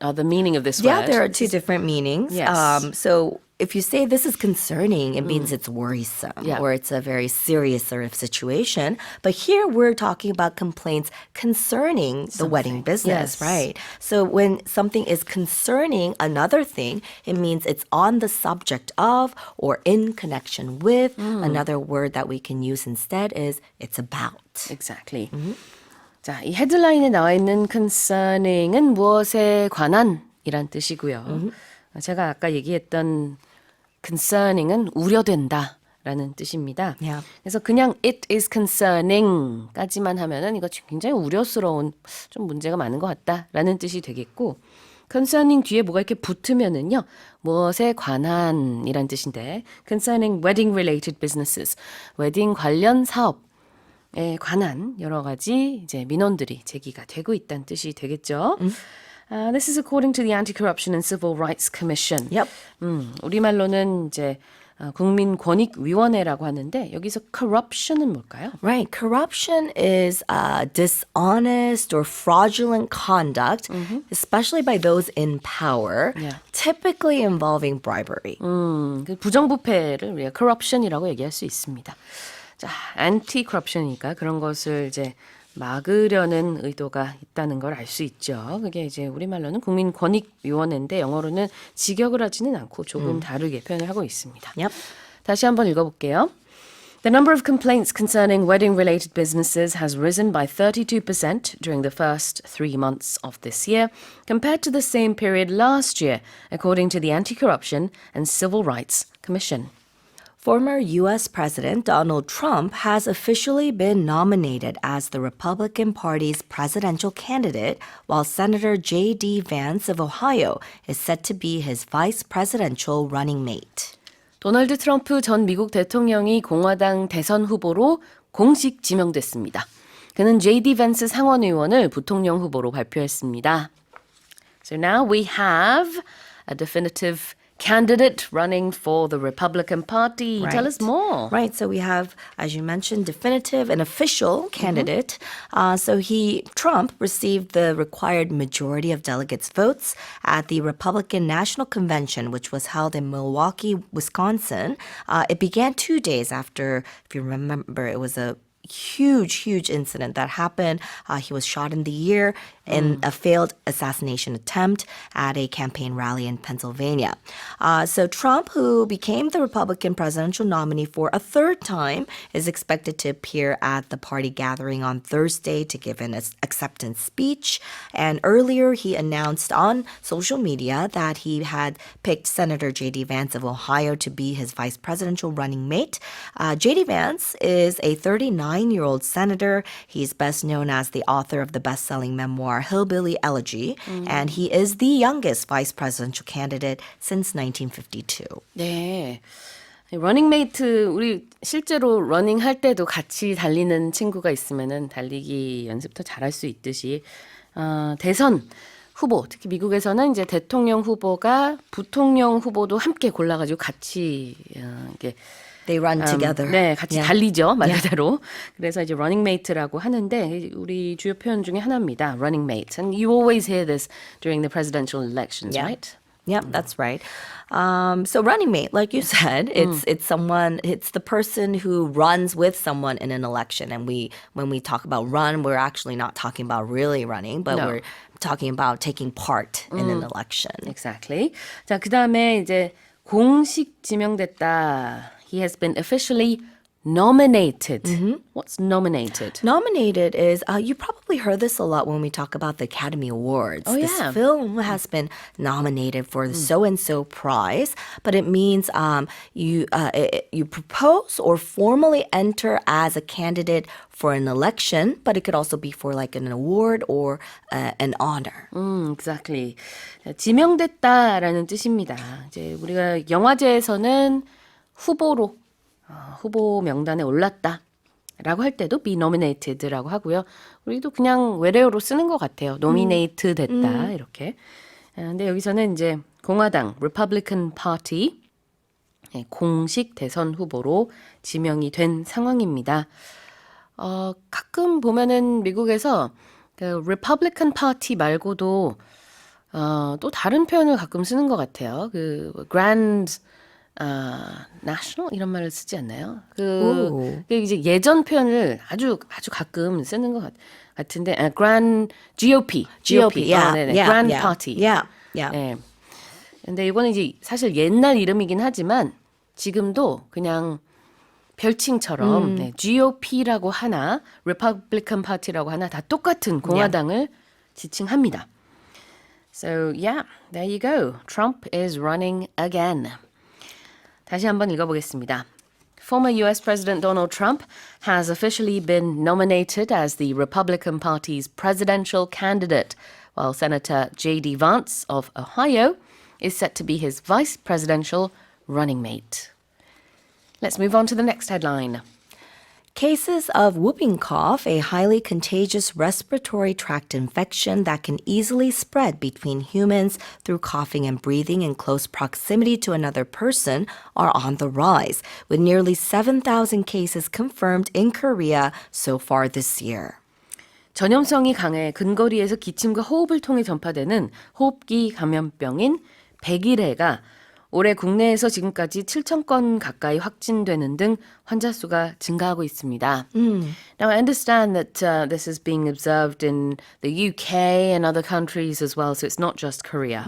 other meaning of this word. Yeah, there are two different meanings. Yes. So if you say this is concerning, it means it's worrisome Yeah. or it's a very serious sort of situation. But here we're talking about complaints concerning the wedding business, Yes. right? So when something is concerning another thing, it means it's on the subject of or in connection with. Another word that we can use instead is it's about. Exactly. 자, 이 헤드라인에 나와 있는 concerning은 무엇에 관한이란 뜻이고요. 제가 아까 얘기했던 concerning은 우려된다라는 뜻입니다. Yeah. 그래서 그냥 it is concerning까지만 하면은 이거 굉장히 우려스러운 좀 문제가 많은 것 같다라는 뜻이 되겠고 concerning 뒤에 뭐가 이렇게 붙으면은요. 무엇에 관한이란 뜻인데 concerning wedding related businesses. 웨딩 관련 사업에 관한 여러 가지 이제 민원들이 제기가 되고 있다는 뜻이 되겠죠. This is according to the Anti-Corruption and Civil Rights Commission. Yep. 우리말로는 이제 국민권익위원회라고 하는데 여기서 corruption은 뭘까요? Right. Corruption is dishonest or fraudulent conduct, especially by those in power, Yeah. typically involving bribery. 그 부정부패를 우리가 corruption이라고 얘기할 수 있습니다. 자, anti-corruption이니까 그런 것을 이제 막으려는 의도가 있다는 걸 알 수 있죠. 그게 이제 우리말로는 국민권익위원회인데 영어로는 직역을 하지는 않고 조금 다르게 표현을 하고 있습니다. Yep. 다시 한번 읽어볼게요. The number of complaints concerning wedding-related businesses has risen by 32% during the first 3 months of this year compared to the same period last year, according to the Anti-Corruption and Civil Rights Commission. Former U.S. President Donald Trump has officially been nominated as the Republican Party's presidential candidate, while Senator J.D. Vance of Ohio is set to be his vice presidential running mate. 도널드 트럼프 전 미국 대통령이 공화당 대선 후보로 공식 지명됐습니다. 그는 J.D. 밴스 상원 의원을 부통령 후보로 발표했습니다. So now we have a definitive candidate running for the Republican Party. Right. Tell us more. Right. So we have, as you mentioned, definitive and official candidate. Trump received the required majority of delegates' votes at the Republican National Convention, which was held in Milwaukee, Wisconsin. It began 2 days after, if you remember, it was a huge incident that happened. He was shot in the ear in a failed assassination attempt at a campaign rally in Pennsylvania. So Trump, who became the Republican presidential nominee for a third time, is expected to appear at the party gathering on Thursday to give an acceptance speech. And earlier, he announced on social media that he had picked Senator J.D. Vance of Ohio to be his vice presidential running mate. J.D. Vance is a 39-year-old senator. He's best known as the author of the best-selling memoir Hillbilly Elegy, and he is the youngest vice presidential candidate since 1952. 네. 러닝메이트 우리 실제로 러닝 할 때도 같이 달리는 친구가 있으면은 달리기 연습도 잘할 수 있듯이 대선 후보 특히 미국에서는 이제 대통령 후보가 부통령 후보도 함께 골라가지고 같이 이렇게 They run together. 네, 같이 Yeah. 달리죠, 말 그대로. 그래서 이제 running mate라고 하는데 우리 주요 표현 중에 하나입니다. running mate. And you always hear this during the presidential elections, Yeah. right? Yep, that's right. So running mate, like you said, it's the person who runs with someone in an election. And when we talk about run, we're actually not talking about really running, but No. we're talking about taking part in an election. Exactly. 자, 그다음에 이제 공식 지명됐다. He has been officially nominated. What's nominated? Nominated is, you probably heard this a lot when we talk about the Academy Awards. Oh, This yeah. film has been nominated for the so-and-so prize, but it means you propose or formally enter as a candidate for an election, but it could also be for like an award or an honor. Exactly. 자, 지명됐다라는 뜻입니다. 이제 우리가 영화제에서는 후보로 후보 명단에 올랐다라고 할 때도 be nominated라고 하고요. 우리도 그냥 외래어로 쓰는 것 같아요. nominate 됐다 이렇게. 근데 여기서는 이제 공화당 Republican Party 공식 대선 후보로 지명이 된 상황입니다. 가끔 보면은 미국에서 그 Republican Party 말고도 또 다른 표현을 가끔 쓰는 것 같아요. 그 Grand national 이런 말을 쓰지 않나요? 그 이제 예전 표현을 아주 가끔 쓰는 것 같은데 Grand GOP, yeah, 네네, yeah, Grand yeah. Party. Yeah, yeah. 네. 근데 이거는 이제 사실 옛날 이름이긴 하지만 지금도 그냥 별칭처럼 네, GOP라고 하나, Republican Party라고 하나 다 똑같은 공화당을 지칭합니다. So yeah, there you go. Trump is running again. 다시 한번 읽어보겠습니다. Former U.S. President Donald Trump has officially been nominated as the Republican Party's presidential candidate, while Senator J.D. Vance of Ohio is set to be his vice presidential running mate. Let's move on to the next headline. Cases of whooping cough, a highly contagious respiratory tract infection that can easily spread between humans through coughing and breathing in close proximity to another person, are on the rise, with nearly 7,000 cases confirmed in Korea so far this year. 전염성이 강해 근거리에서 기침과 호흡을 통해 전파되는 호흡기 감염병인 백일해가 올해 국내에서 지금까지 7,000건 가까이 확진되는 등 환자 수가 증가하고 있습니다. Now I understand that this is being observed in the UK and other countries as well, so it's not just Korea.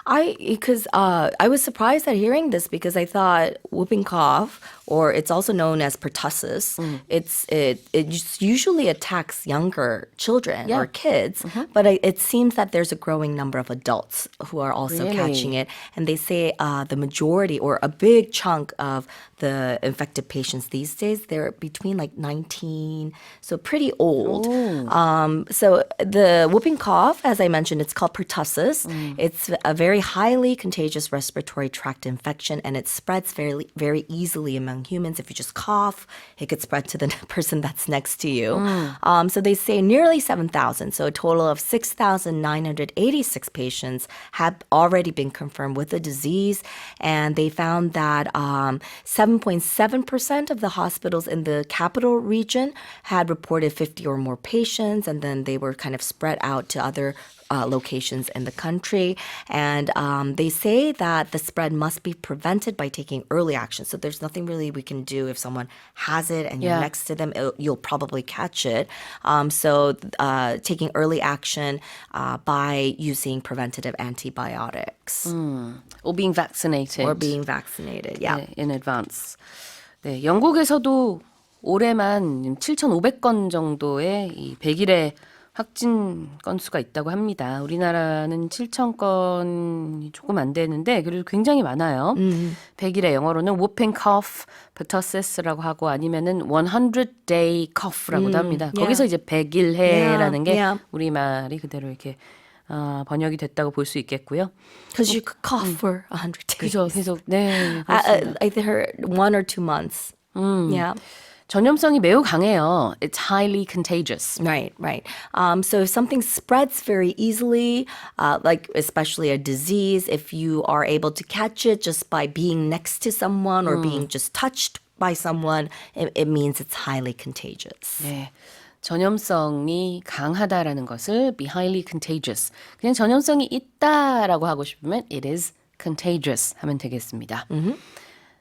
I was surprised at hearing this because I thought whooping cough, or it's also known as pertussis, it usually attacks younger children or kids, but it seems that there's a growing number of adults who are also Really? catching it, and they say the majority or a big chunk of the infected patients these days, they're between like 19, so pretty old. So the whooping cough, as I mentioned, it's called pertussis. It's a very highly contagious respiratory tract infection, and it spreads very, very easily among humans. If you just cough, it could spread to the person that's next to you. So they say nearly 7,000, so a total of 6,986 patients have already been confirmed with the disease, and they found that 7.7% of the hospitals in the capital region had reported 50 or more patients, and then they were kind of spread out to other locations in the country. And they say that the spread must be prevented by taking early action. So there's nothing really we can do if someone has it and you're next to them, you'll probably catch it. So taking early action by using preventative antibiotics. Or being vaccinated. Or being vaccinated, yeah. 네, in advance. 네, 영국에서도 올해만 7,500건 정도의 이 백일의 확진 건수가 있다고 합니다. 우리나라는 7,000건이 조금 안 되는데 그래도 굉장히 많아요. 백일의 영어로는 whooping cough, pertussis라고 하고 아니면은 100-day cough라고도 합니다. 거기서 이제 백일해라는 게 우리말이 그대로 이렇게 번역이 됐다고 볼 수 있겠고요. Because you could cough for 100 days. 그죠, 계속 네. I heard 1 or 2 months. Yeah. 전염성이 매우 강해요. It's highly contagious. Right. So if something spreads very easily, like especially a disease, if you are able to catch it just by being next to someone or being just touched by someone, it means it's highly contagious. 네. 전염성이 강하다라는 것을 be highly contagious. 그냥 전염성이 있다라고 하고 싶으면 it is contagious 하면 되겠습니다.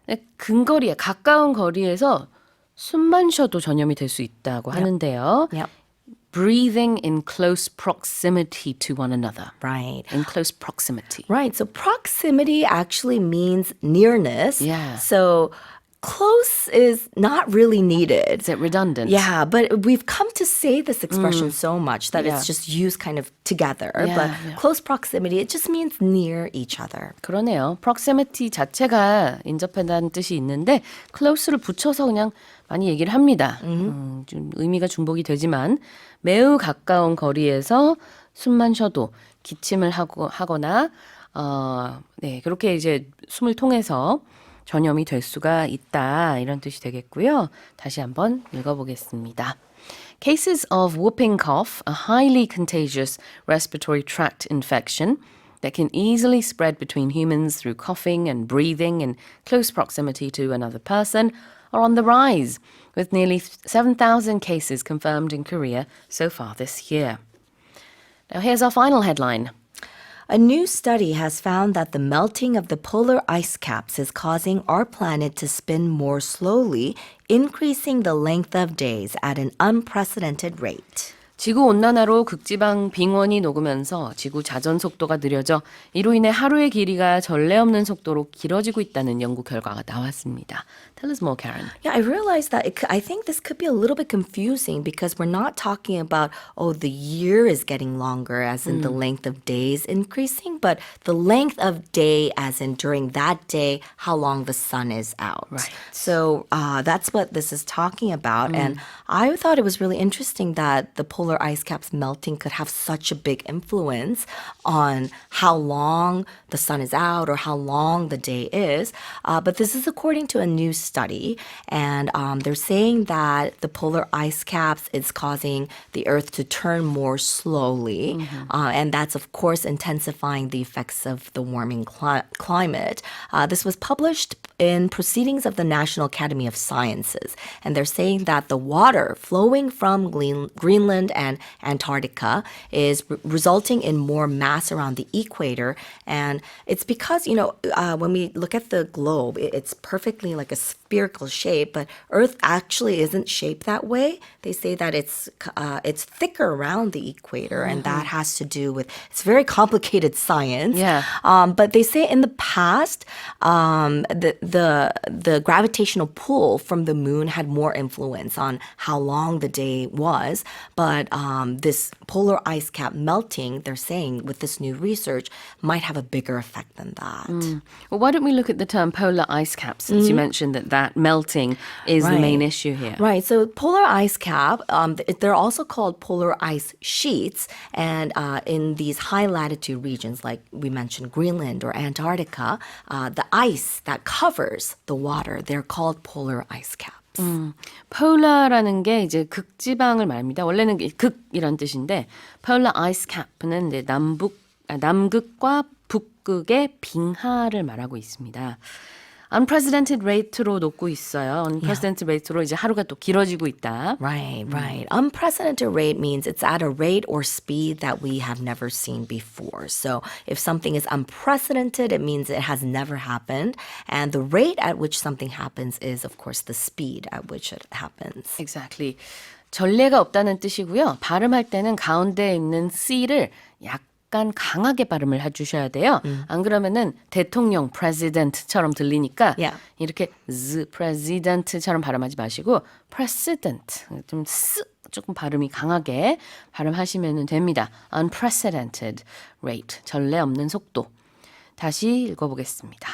네, 근거리에 가까운 거리에서 숨만 쉬어도 전염이 될 수 있다고 하는데요. Yep. Breathing in close proximity to one another. Right. In close proximity. Right. So proximity actually means nearness. Yeah. So close is not really needed. Is it redundant? Yeah, but we've come to say this expression so much that it's just used kind of together. But close proximity, it just means near each other. 그러네요. proximity 자체가 인접한다는 뜻이 있는데 close를 붙여서 그냥 많이 얘기를 합니다. 좀 의미가 중복이 되지만 매우 가까운 거리에서 숨만 쉬어도 기침을 하거나 네, 그렇게 이제 숨을 통해서 전염이 될 수가 있다 이런 뜻이 되겠고요. 다시 한번 읽어보겠습니다. Cases of whooping cough, a highly contagious respiratory tract infection that can easily spread between humans through coughing and breathing in close proximity to another person, are on the rise, with nearly 7,000 cases confirmed in Korea so far this year. Now here's our final headline. A new study has found that the melting of the polar ice caps is causing our planet to spin more slowly, increasing the length of days at an unprecedented rate. 지구온난화로 극지방 빙원이 녹으면서 지구 자전 속도가 느려져 이로 인해 하루의 길이가 전례 없는 속도로 길어지고 있다는 연구 결과가 나왔습니다. Tell us more, Karen. Yeah, I realized that I think this could be a little bit confusing because we're not talking about, the year is getting longer as in the length of days increasing, but the length of day as in during that day, how long the sun is out. Right. So that's what this is talking about. And I thought it was really interesting that the polar polar ice caps melting could have such a big influence on how long the sun is out or how long the day is. But this is according to a new study. And they're saying that the polar ice caps is causing the Earth to turn more slowly. And that's, of course, intensifying the effects of the warming climate. This was published in Proceedings of the National Academy of Sciences. And they're saying that the water flowing from Greenland and Antarctica is resulting in more mass around the equator. And it's because, when we look at the globe, it's perfectly like a spherical shape, but Earth actually isn't shaped that way. They say that it's thicker around the equator, and that has to do with, it's very complicated science. Yeah. But they say in the past, the gravitational pull from the moon had more influence on how long the day was. But this polar ice cap melting, they're saying with this new research, might have a bigger effect than that. Well, why don't we look at the term polar ice cap, since you mentioned that melting is the main issue here. Right. So polar ice cap, they're also called polar ice sheets. And in these high latitude regions, like we mentioned, Greenland or Antarctica, the ice that covers the water, they're called polar ice caps. 폴라라는 게 이제 극지방을 말합니다. 원래는 극이란 뜻인데 폴라 아이스 캡은 이제 남극과 북극의 빙하를 말하고 있습니다. unprecedented rate로 놓고 있어요. unprecedented rate로 이제 하루가 또 길어지고 있다. Right, right. Unprecedented rate means it's at a rate or speed that we have never seen before. So if something is unprecedented, it means it has never happened. And the rate at which something happens is, of course, the speed at which it happens. Exactly. 전례가 없다는 뜻이고요. 발음할 때는 가운데 있는 C를 약간 강하게 발음을 해주셔야 돼요. 안 그러면은 대통령 president처럼 들리니까 Yeah. 이렇게 z president처럼 발음하지 마시고 president 좀 조금 발음이 강하게 발음하시면 됩니다. unprecedented rate 전례 없는 속도. 다시 읽어보겠습니다.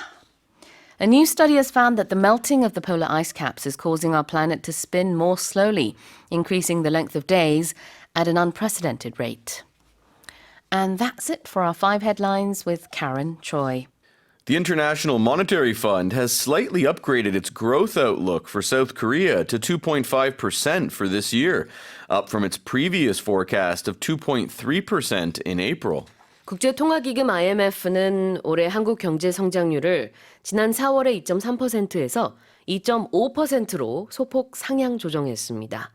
A new study has found that the melting of the polar ice caps is causing our planet to spin more slowly, increasing the length of days at an unprecedented rate. And that's it for our 5 headlines with Karen Choi. The International Monetary Fund has slightly upgraded its growth outlook for South Korea to 2.5% for this year, up from its previous forecast of 2.3% in April. 국제통화기금 IMF는 올해 한국 경제 성장률을 지난 4월의 2.3%에서 2.5%로 소폭 상향 조정했습니다.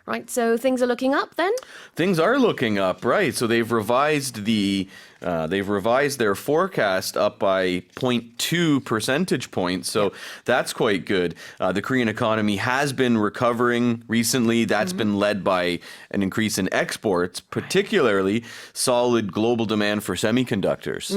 Right, so things are looking up then? Things are looking up, right? So they've revised their forecast up by 0.2 percentage points. So that's quite good. The Korean economy has been recovering recently. That's been led by an increase in exports, particularly solid global demand for semiconductors.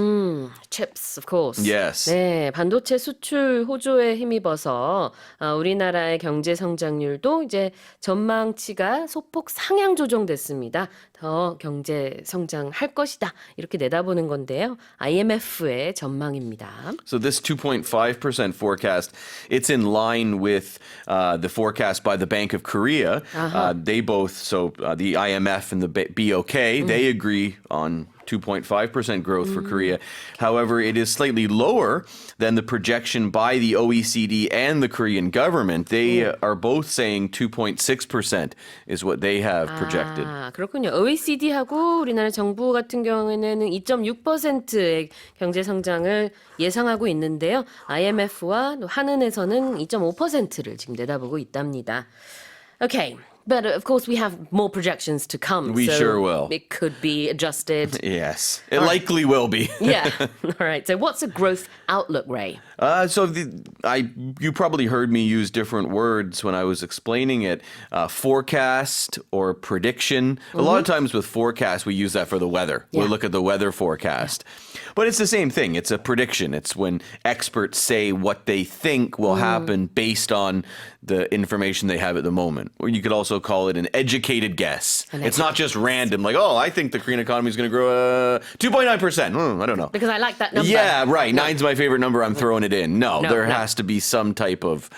Chips, of course. Yes. 네, 반도체 수출 호조에 힘입어서 우리나라의 경제 성장률도 이제 전망치가 소폭 상향 조정됐습니다. 더 경제 성장할 것이다. 이렇게 내다보는 건데요. IMF의 전망입니다. So this 2.5% forecast, it's in line with the forecast by the Bank of Korea. They both, the IMF and the BOK, they agree on 2.5% growth for Korea. However, it is slightly lower than the projection by the OECD and the Korean government. They are both saying 2.6% is what they have projected. 아, 그렇군요. OECD하고 우리나라 정부 같은 경우에는 2.6%의 경제 성장을 예상하고 있는데요. IMF와 한은에서는 2.5%를 지금 내다보고 있답니다. Okay. But of course, we have more projections to come. We so sure will. It could be adjusted. Yes, it likely will be. Yeah. All right. So, what's a growth outlook, Ray? You probably heard me use different words when I was explaining it. Forecast or prediction. A lot of times with forecast, we use that for the weather. Yeah. We look at the weather forecast. But it's the same thing. It's a prediction. It's when experts say what they think will happen based on the information they have at the moment. Or you could also call it an educated guess. It's not just random, like, I think the Korean economy is going to grow 2.9%. I don't know. Because I like that number. Yeah, right. 9's my favorite number. I'm throwing it in. No, No, there no. has to be some type of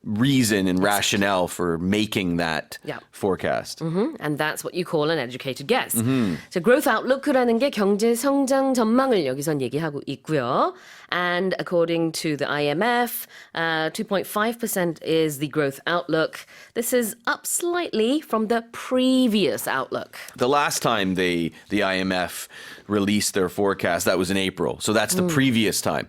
reason and rationale for making that Yeah. forecast. And that's what you call an educated guess. So growth outlook라는 게 경제 성장 전망을 여기선 얘기하고 있고요. And according to the IMF, 2.5% is the growth outlook. This is up slightly from the previous outlook. The last time the IMF released their forecast, that was in April. So that's the previous time.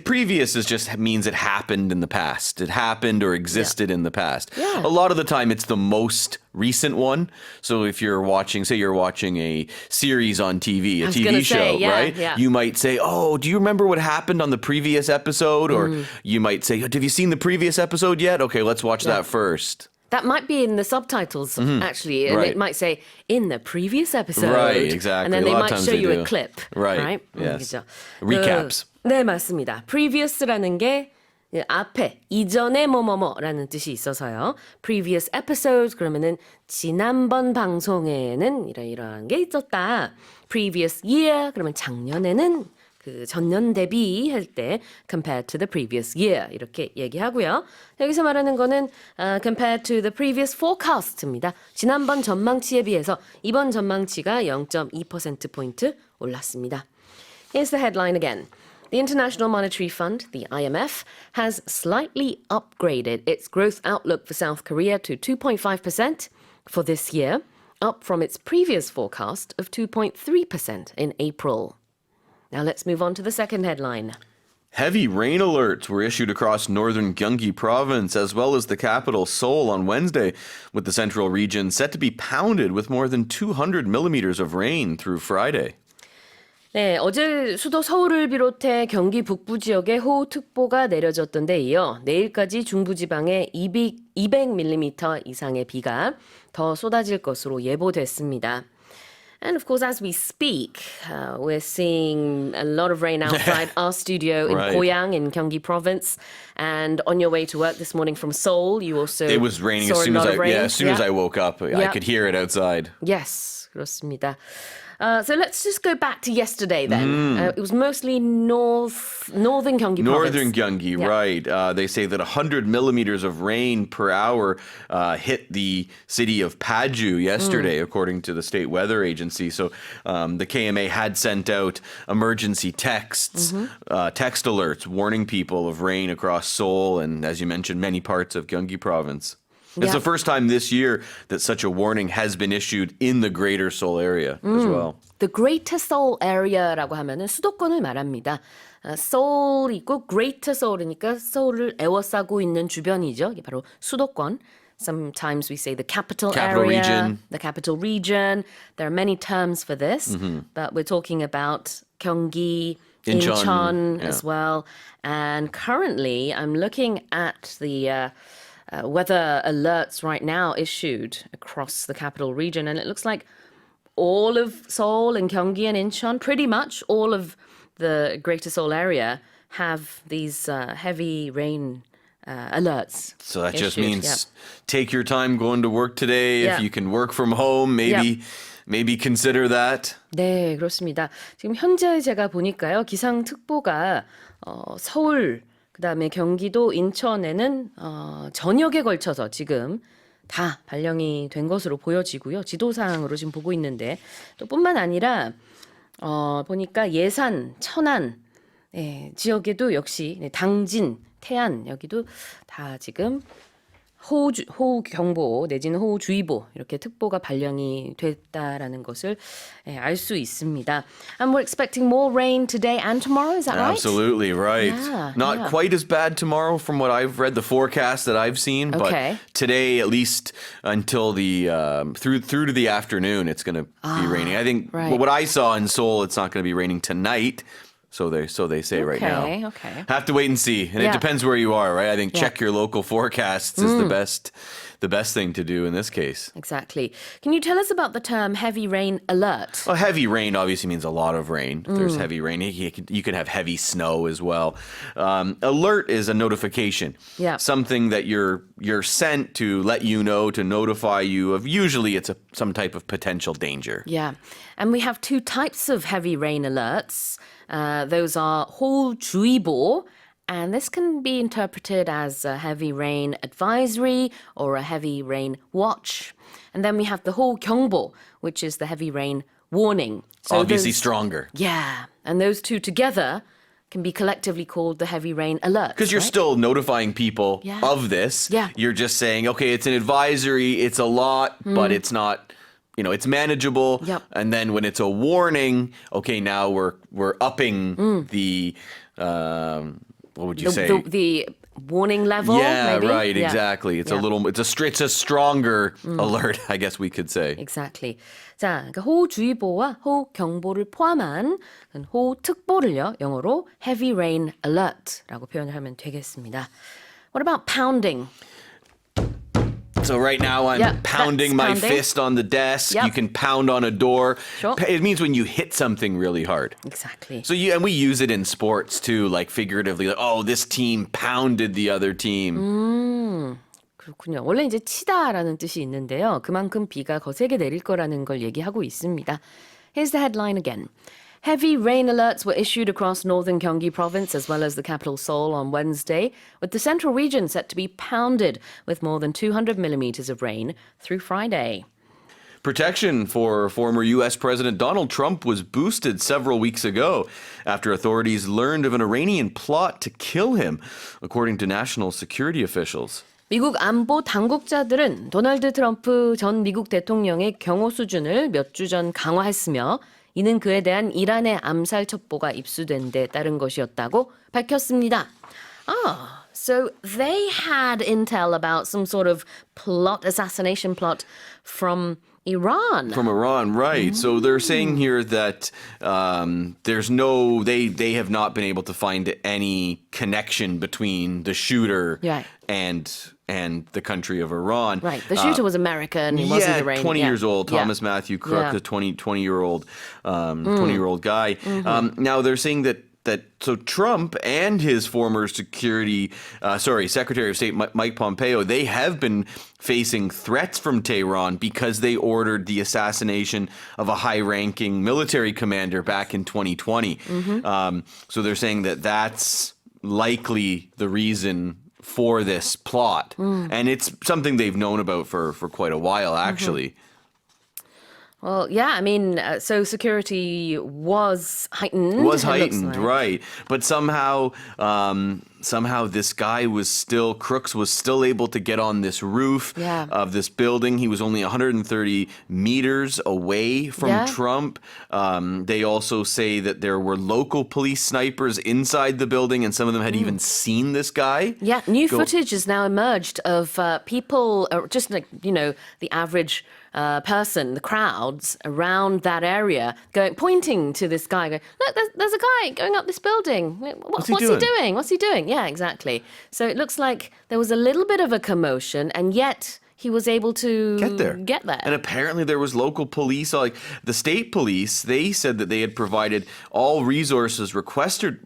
Previous just means it happened in the past. It happened or existed in the past. Yeah. A lot of the time it's the most recent one. So if you're watching, say you're watching a series on TV, a was TV gonna show, say, yeah, right? yeah. You might say, "Oh, do you remember what happened on the previous episode?" Or you might say, "Have you seen the previous episode yet? Okay, let's watch that first." That might be in the subtitles, actually. And Right. it might say, in the previous episode. Right, exactly. And then A they lot of might times show they you do. a clip. Right, yes. 그죠? Recaps. 네, 맞습니다. Previously,라는 게 앞에, 이전에 뭐뭐뭐라는 뜻이 있어서요. Previous episodes, 그러면은 지난번 방송에는 이러이러한 게 있었다. Previous year, 그러면 작년에는 그 전년 대비할 때 compared to the previous year 이렇게 얘기하고요. 여기서 말하는 거는 compared to the previous forecast입니다. 지난번 전망치에 비해서 이번 전망치가 0.2%포인트 올랐습니다. Here's the headline again. The International Monetary Fund, the IMF, has slightly upgraded its growth outlook for South Korea to 2.5% for this year, up from its previous forecast of 2.3% in April. Now let's move on to the second headline. Heavy rain alerts were issued across northern Gyeonggi province as well as the capital Seoul on Wednesday, with the central region set to be pounded with more than 200 millimeters of rain through Friday. 네, 어제 수도 서울을 비롯해 경기 북부 지역에 호우특보가 내려졌던 데 이어 내일까지 중부지방에 200mm 이상의 비가 더 쏟아질 것으로 예보됐습니다. And of course, as we speak, we're seeing a lot of rain outside our studio in Right. Goyang in Gyeonggi province. And on your way to work this morning from Seoul, you also It was raining saw as soon a as lot of rain. as I woke up. I Yeah. could hear it outside. Yes, 그렇습니다. So let's just go back to yesterday then. It was mostly northern Gyeonggi Northern province. Gyeonggi, Yeah. right. They say that 100 millimeters of rain per hour hit the city of Paju yesterday, according to the state weather agency. So the KMA had sent out emergency texts, text alerts warning people of rain across Seoul and, as you mentioned, many parts of Gyeonggi province. It's Yeah. the first time this year that such a warning has been issued in the greater Seoul area as well. The Greater Seoul area라고 하면은 수도권을 말합니다. 서울 있고 Greater Seoul이니까 서울을 에워싸고 있는 주변이죠. 이게 바로 수도권. Sometimes we say the capital Capital area, region. the capital region. There are many terms for this, but we're talking about Gyeonggi, Incheon yeah. as well. And currently, I'm looking at the weather alerts right now issued across the capital region, and it looks like all of Seoul and Gyeonggi and Incheon, pretty much all of the Greater Seoul area, have these heavy rain alerts. So that just issued. means Yeah. take your time going to work today. Yeah. If you can work from home, maybe consider that. 네, 그렇습니다. 지금 현재 제가 보니까요, 기상특보가 서울, 그다음에 경기도, 인천에는 저녁에 걸쳐서 지금 다 발령이 된 것으로 보여지고요. 지도상으로 지금 보고 있는데 또 뿐만 아니라 보니까 예산, 천안 지역에도 역시 당진, 태안 여기도 다 지금 호우 경보 내지는 호우 주의보 이렇게 특보가 발령이 됐다라는 것을 알 수 있습니다. And we're expecting more rain today and tomorrow. Is that right? Absolutely right. Yeah, Not yeah. quite as bad tomorrow from what I've read, the forecast that I've seen, Okay. but today at least until the through to the afternoon, it's going to be raining. I think right. what I saw in Seoul, it's not going to be raining tonight. So they say right now. Okay. Have to wait and see, and Yeah. it depends where you are, right? I think Yeah. check your local forecasts is the best thing to do in this case. Exactly. Can you tell us about the term heavy rain alert? Well, heavy rain obviously means a lot of rain. If there's heavy rain, you can have heavy snow as well. Alert is a notification. Yeah. Something that you're sent to let you know, to notify you of. Usually it's some type of potential danger. Yeah. And we have two types of heavy rain alerts. Those are 호우주의보 And this can be interpreted as a heavy rain advisory or a heavy rain watch. And then we have the 호 경보, which is the heavy rain warning. So Obviously those- stronger. Yeah, and those two together can be collectively called the heavy rain alert. Because you're still notifying people Yeah. of this. Yeah. You're just saying, okay, it's an advisory, it's a lot, but it's not, it's manageable. Yep. And then when it's a warning, okay, now we're upping the, what would you say? The warning level. Yeah, maybe? right, Yeah. exactly. It's Yeah. it's a stronger alert, I guess we could say. Exactly. 자, 그러니까 호우주의보와 호우경보를 포함한 호우특보를요, 영어로 heavy rain alert라고 표현을 하면 되겠습니다. What about pounding? So right now I'm Yeah, pounding that's my pounding. fist on the desk. Yep. You can pound on a door. Sure. It means when you hit something really hard. Exactly. So and we use it in sports too, like figuratively. Like, oh, this team pounded the other team. 그렇군요. 원래 이제 치다라는 뜻이 있는데요. 그만큼 비가 거세게 내릴 거라는 걸 얘기하고 있습니다. Here's the headline again. Heavy rain alerts were issued across northern Gyeonggi province as well as the capital Seoul on Wednesday, with the central region set to be pounded with more than 200 millimeters of rain through Friday. Protection for former U.S. President Donald Trump was boosted several weeks ago after authorities learned of an Iranian plot to kill him, according to national security officials. 미국 안보 당국자들은 도널드 트럼프 전 미국 대통령의 경호 수준을 몇 주 전 강화했으며 이는 그에 대한 이란의 암살 첩보가 입수된 데 따른 것이었다고 밝혔습니다. So they had intel about some sort of plot, assassination plot from Iran. From Iran, right. So they're saying here that they have not been able to find any connection between the shooter Right. and the country of Iran. Right, the shooter was American, he wasn't Iranian. 20 Yeah. years old, Yeah. Thomas Matthew Crook, Yeah. the 20-year-old guy. Now they're saying that so Trump and his former Secretary of State Mike Pompeo, they have been facing threats from Tehran because they ordered the assassination of a high-ranking military commander back in 2020. So they're saying that that's likely the reason for this plot, and it's something they've known about for quite a while, actually. Well, yeah, I mean, so security was heightened. It was it looks heightened, like. right? But somehow this guy Crooks was still able to get on this roof Yeah. of this building. He was only 130 meters away from Yeah. Trump. They also say that there were local police snipers inside the building, and some of them had even seen this guy. Yeah, new Go- footage has now emerged of people, just like, the average person, the crowds around that area, pointing to this guy, going, look, there's a guy going up this building. What's he he doing? doing? What's he doing? Yeah, exactly. So it looks like there was a little bit of a commotion, and yet he was able to Get there. And And apparently there was local police, like the state police, they said that they had provided all resources requested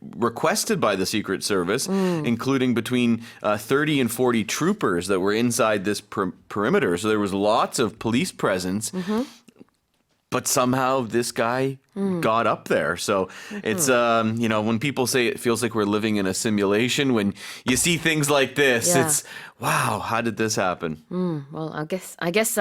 by the Secret Service, including between 30 and 40 troopers that were inside this perimeter. So there was lots of police presence. But somehow this guy got up there. So it's, when people say it feels like we're living in a simulation, when you see things like this, Yeah. it's, wow, how did this happen? well, I guess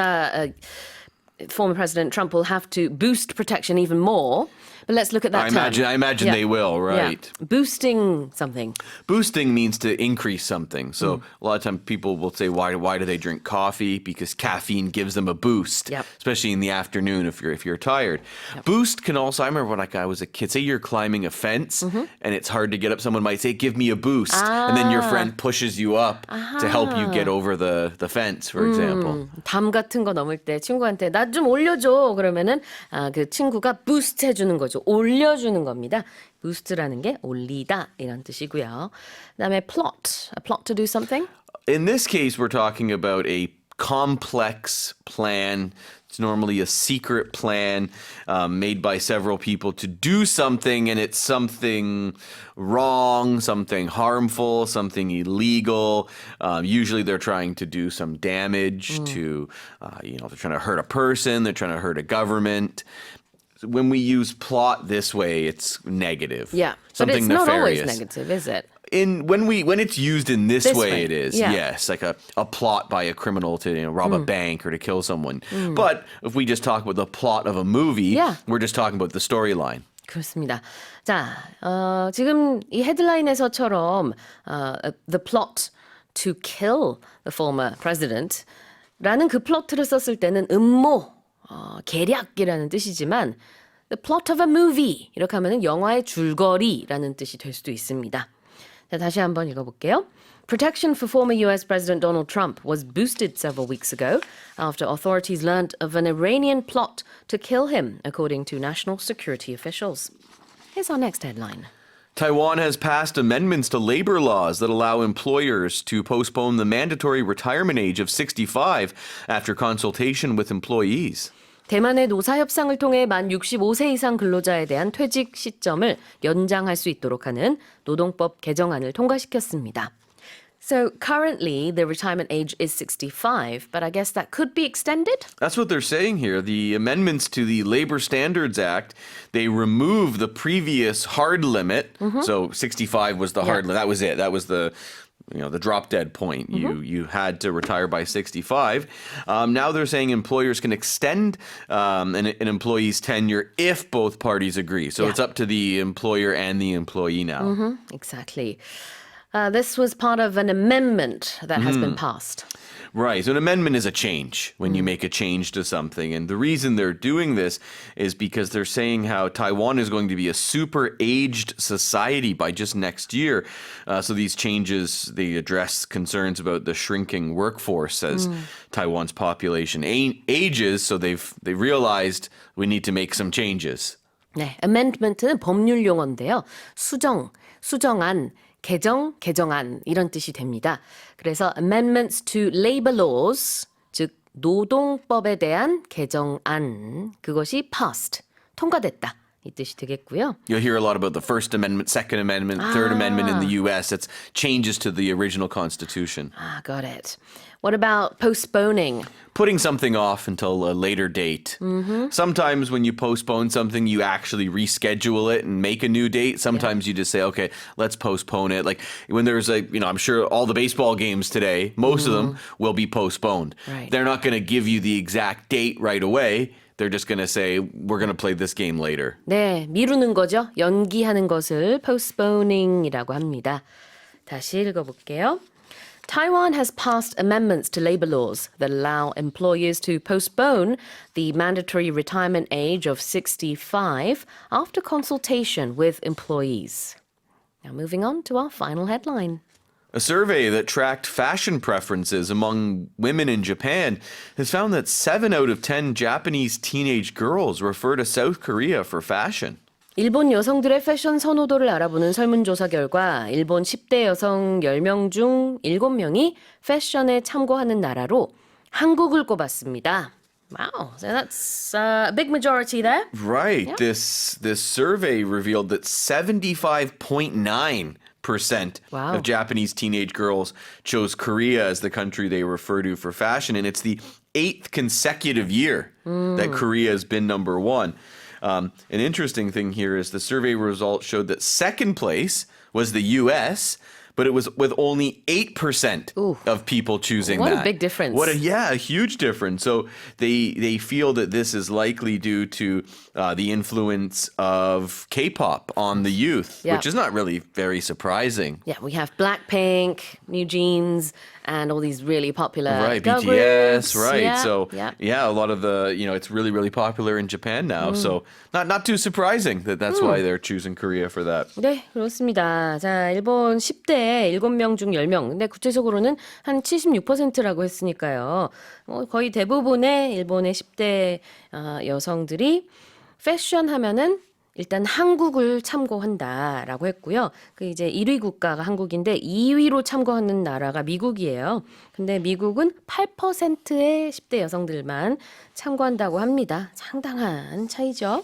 former President Trump will have to boost protection even more. But let's look at that term. I imagine Yeah. they will, right? Yeah. Boosting something. Boosting means to increase something. So a lot of times people will say, why do they drink coffee? Because caffeine gives them a boost, Yep. especially in the afternoon if you're tired. Boost can also, I remember when I was a kid, say you're climbing a fence and it's hard to get up. Someone might say, give me a boost. And then your friend pushes you up to help you get over the fence, for example. 담 같은 거 넘을 때 친구한테 나 좀 올려줘 그러면은 그 친구가 부스트 해주는 거죠. 올려주는 겁니다. 부스트라는 게 올리다 이런 뜻이고요. 그다음에 plot, a plot to do something. In this case, we're talking about a complex plan. It's normally a secret plan made by several people to do something, and it's something wrong, something harmful, something illegal. Usually they're trying to do some damage to, they're trying to hurt a person, they're trying to hurt a government. When we use plot this way, it's negative. Yeah, Something but it's not always nefarious. negative, is it? when it's used in this, This way, way, it is. yeah. Yes, like a plot by a criminal to rob a bank or to kill someone. But if we just talk about the plot of a movie, Yeah. we're just talking about the storyline. 그렇습니다. 자, 지금 이 헤드라인에서처럼 the plot to kill the former president 라는 그 플러트를 썼을 때는 음모, 계략이라는 뜻이지만 the plot of a movie 이렇게 하면은 영화의 줄거리라는 뜻이 될 수도 있습니다. 자, 다시 한번 읽어볼게요. Protection for former US President Donald Trump was boosted several weeks ago after authorities learned of an Iranian plot to kill him, according to national security officials. Here's our next headline. Taiwan has passed amendments to labor laws that allow employers to postpone the mandatory retirement age of 65 after consultation with employees. 대만의 노사 협상을 통해 만 65세 이상 근로자에 대한 퇴직 시점을 연장할 수 있도록 하는 노동법 개정안을 통과시켰습니다. So currently the retirement age is 65, but I guess that could be extended? That's what they're saying here. The amendments to the Labor Standards Act, they remove the previous hard limit. So 65 was the hard limit. That was it. That was the drop dead point. You had to retire by 65. Now they're saying employers can extend an employee's tenure if both parties agree. So it's up to the employer and the employee now. Exactly. This was part of an amendment that has been passed. Right. So an amendment is a change when you make a change to something. And the reason they're doing this is because they're saying how Taiwan is going to be a super aged society by just next year. So these changes, they address concerns about the shrinking workforce as Taiwan's population ages. So they've realized we need to make some changes. 네, amendment는 법률 용어인데요. 수정안, 개정안 이런 뜻이 됩니다. 그래서 amendments to labor laws, 즉 노동법에 대한 개정안, 그것이 passed, 통과됐다. 이 뜻이 되겠고요. You'll hear a lot about the First Amendment, Second Amendment, Third Amendment in the U.S. It's changes to the original Constitution. Got it. What about postponing? Putting something off until a later date. Sometimes when you postpone something, you actually reschedule it and make a new date. Sometimes you just say, okay, let's postpone it. Like when there's I'm sure all the baseball games today, most of them will be postponed. Right. They're not going to give you the exact date right away. They're just going to say, we're going to play this game later. 네, 미루는 거죠. 연기하는 것을 postponing이라고 합니다. 다시 읽어볼게요. Taiwan has passed amendments to labor laws that allow employers to postpone the mandatory retirement age of 65 after consultation with employees. Now moving on to our final headline. A survey that tracked fashion preferences among women in Japan has found that 7 out of 10 Japanese teenage girls refer to South Korea for fashion. 일본 여성들의 패션 선호도를 알아보는 설문조사 결과 일본 10대 여성 10명 중 7명이 패션에 참고하는 나라로 한국을 꼽았습니다. Wow, so that's a big majority there. Right. This survey revealed that 75.9% Wow. of Japanese teenage girls chose Korea as the country they refer to for fashion, and it's the 8th consecutive year that Korea has been number one. An interesting thing here is the survey results showed that second place was the U.S., but it was with only 8% of people choosing What that. a big difference. A huge difference. So they feel that this is likely due to the influence of K-pop on the youth, Yeah. which is not really very surprising. Yeah, we have Blackpink, New Jeans, and all these really popular Right, girl BTS, groups. right. Yeah, So yeah. a lot of the, it's really, really popular in Japan now. So not too surprising that's why they're choosing Korea for that. 네, 그렇습니다. 자, 일본 10대 7명 중 10명. 근데 구체적으로는 한 76%라고 했으니까요. 거의 대부분의 일본의 10대 여성들이 패션 하면은 일단 한국을 참고한다라고 했고요. 그 이제 1위 국가가 한국인데 2위로 참고하는 나라가 미국이에요. 근데 미국은 8%의 10대 여성들만 참고한다고 합니다. 상당한 차이죠.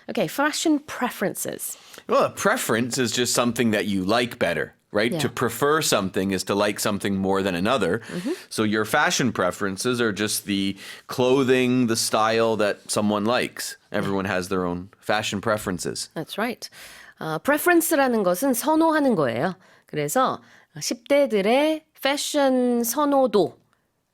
Okay, fashion preferences. Well, a preference is just something that you like better. right? Yeah. To prefer something is to like something more than another. So your fashion preferences are just the clothing, the style that someone likes. Everyone has their own fashion preferences. That's right. preference라는 것은 선호하는 거예요. 그래서 10대들의 패션 선호도,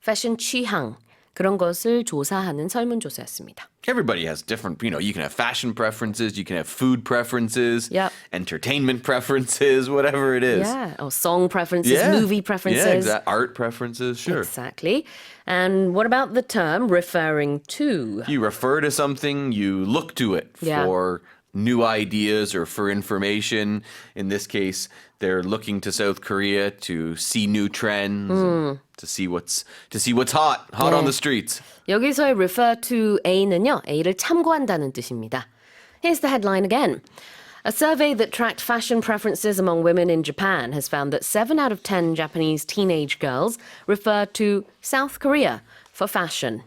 패션 취향 그런 것을 조사하는 설문조사였습니다. Everybody has different, you can have fashion preferences, you can have food preferences, Yep. entertainment preferences, whatever it is. Yeah, song preferences, movie preferences. Yeah, art preferences, sure. Exactly. And what about the term referring to? You refer to something, you look to it Yeah. for new ideas or for information. In this case, they're looking to South Korea to see new trends, and to see what's hot on 네. the streets. 여기서의 refer to A는요, A를 참고한다는 뜻입니다. Here's the headline again. A survey that tracked fashion preferences among women in Japan has found that 7 out of 10 Japanese teenage girls refer to South Korea for fashion.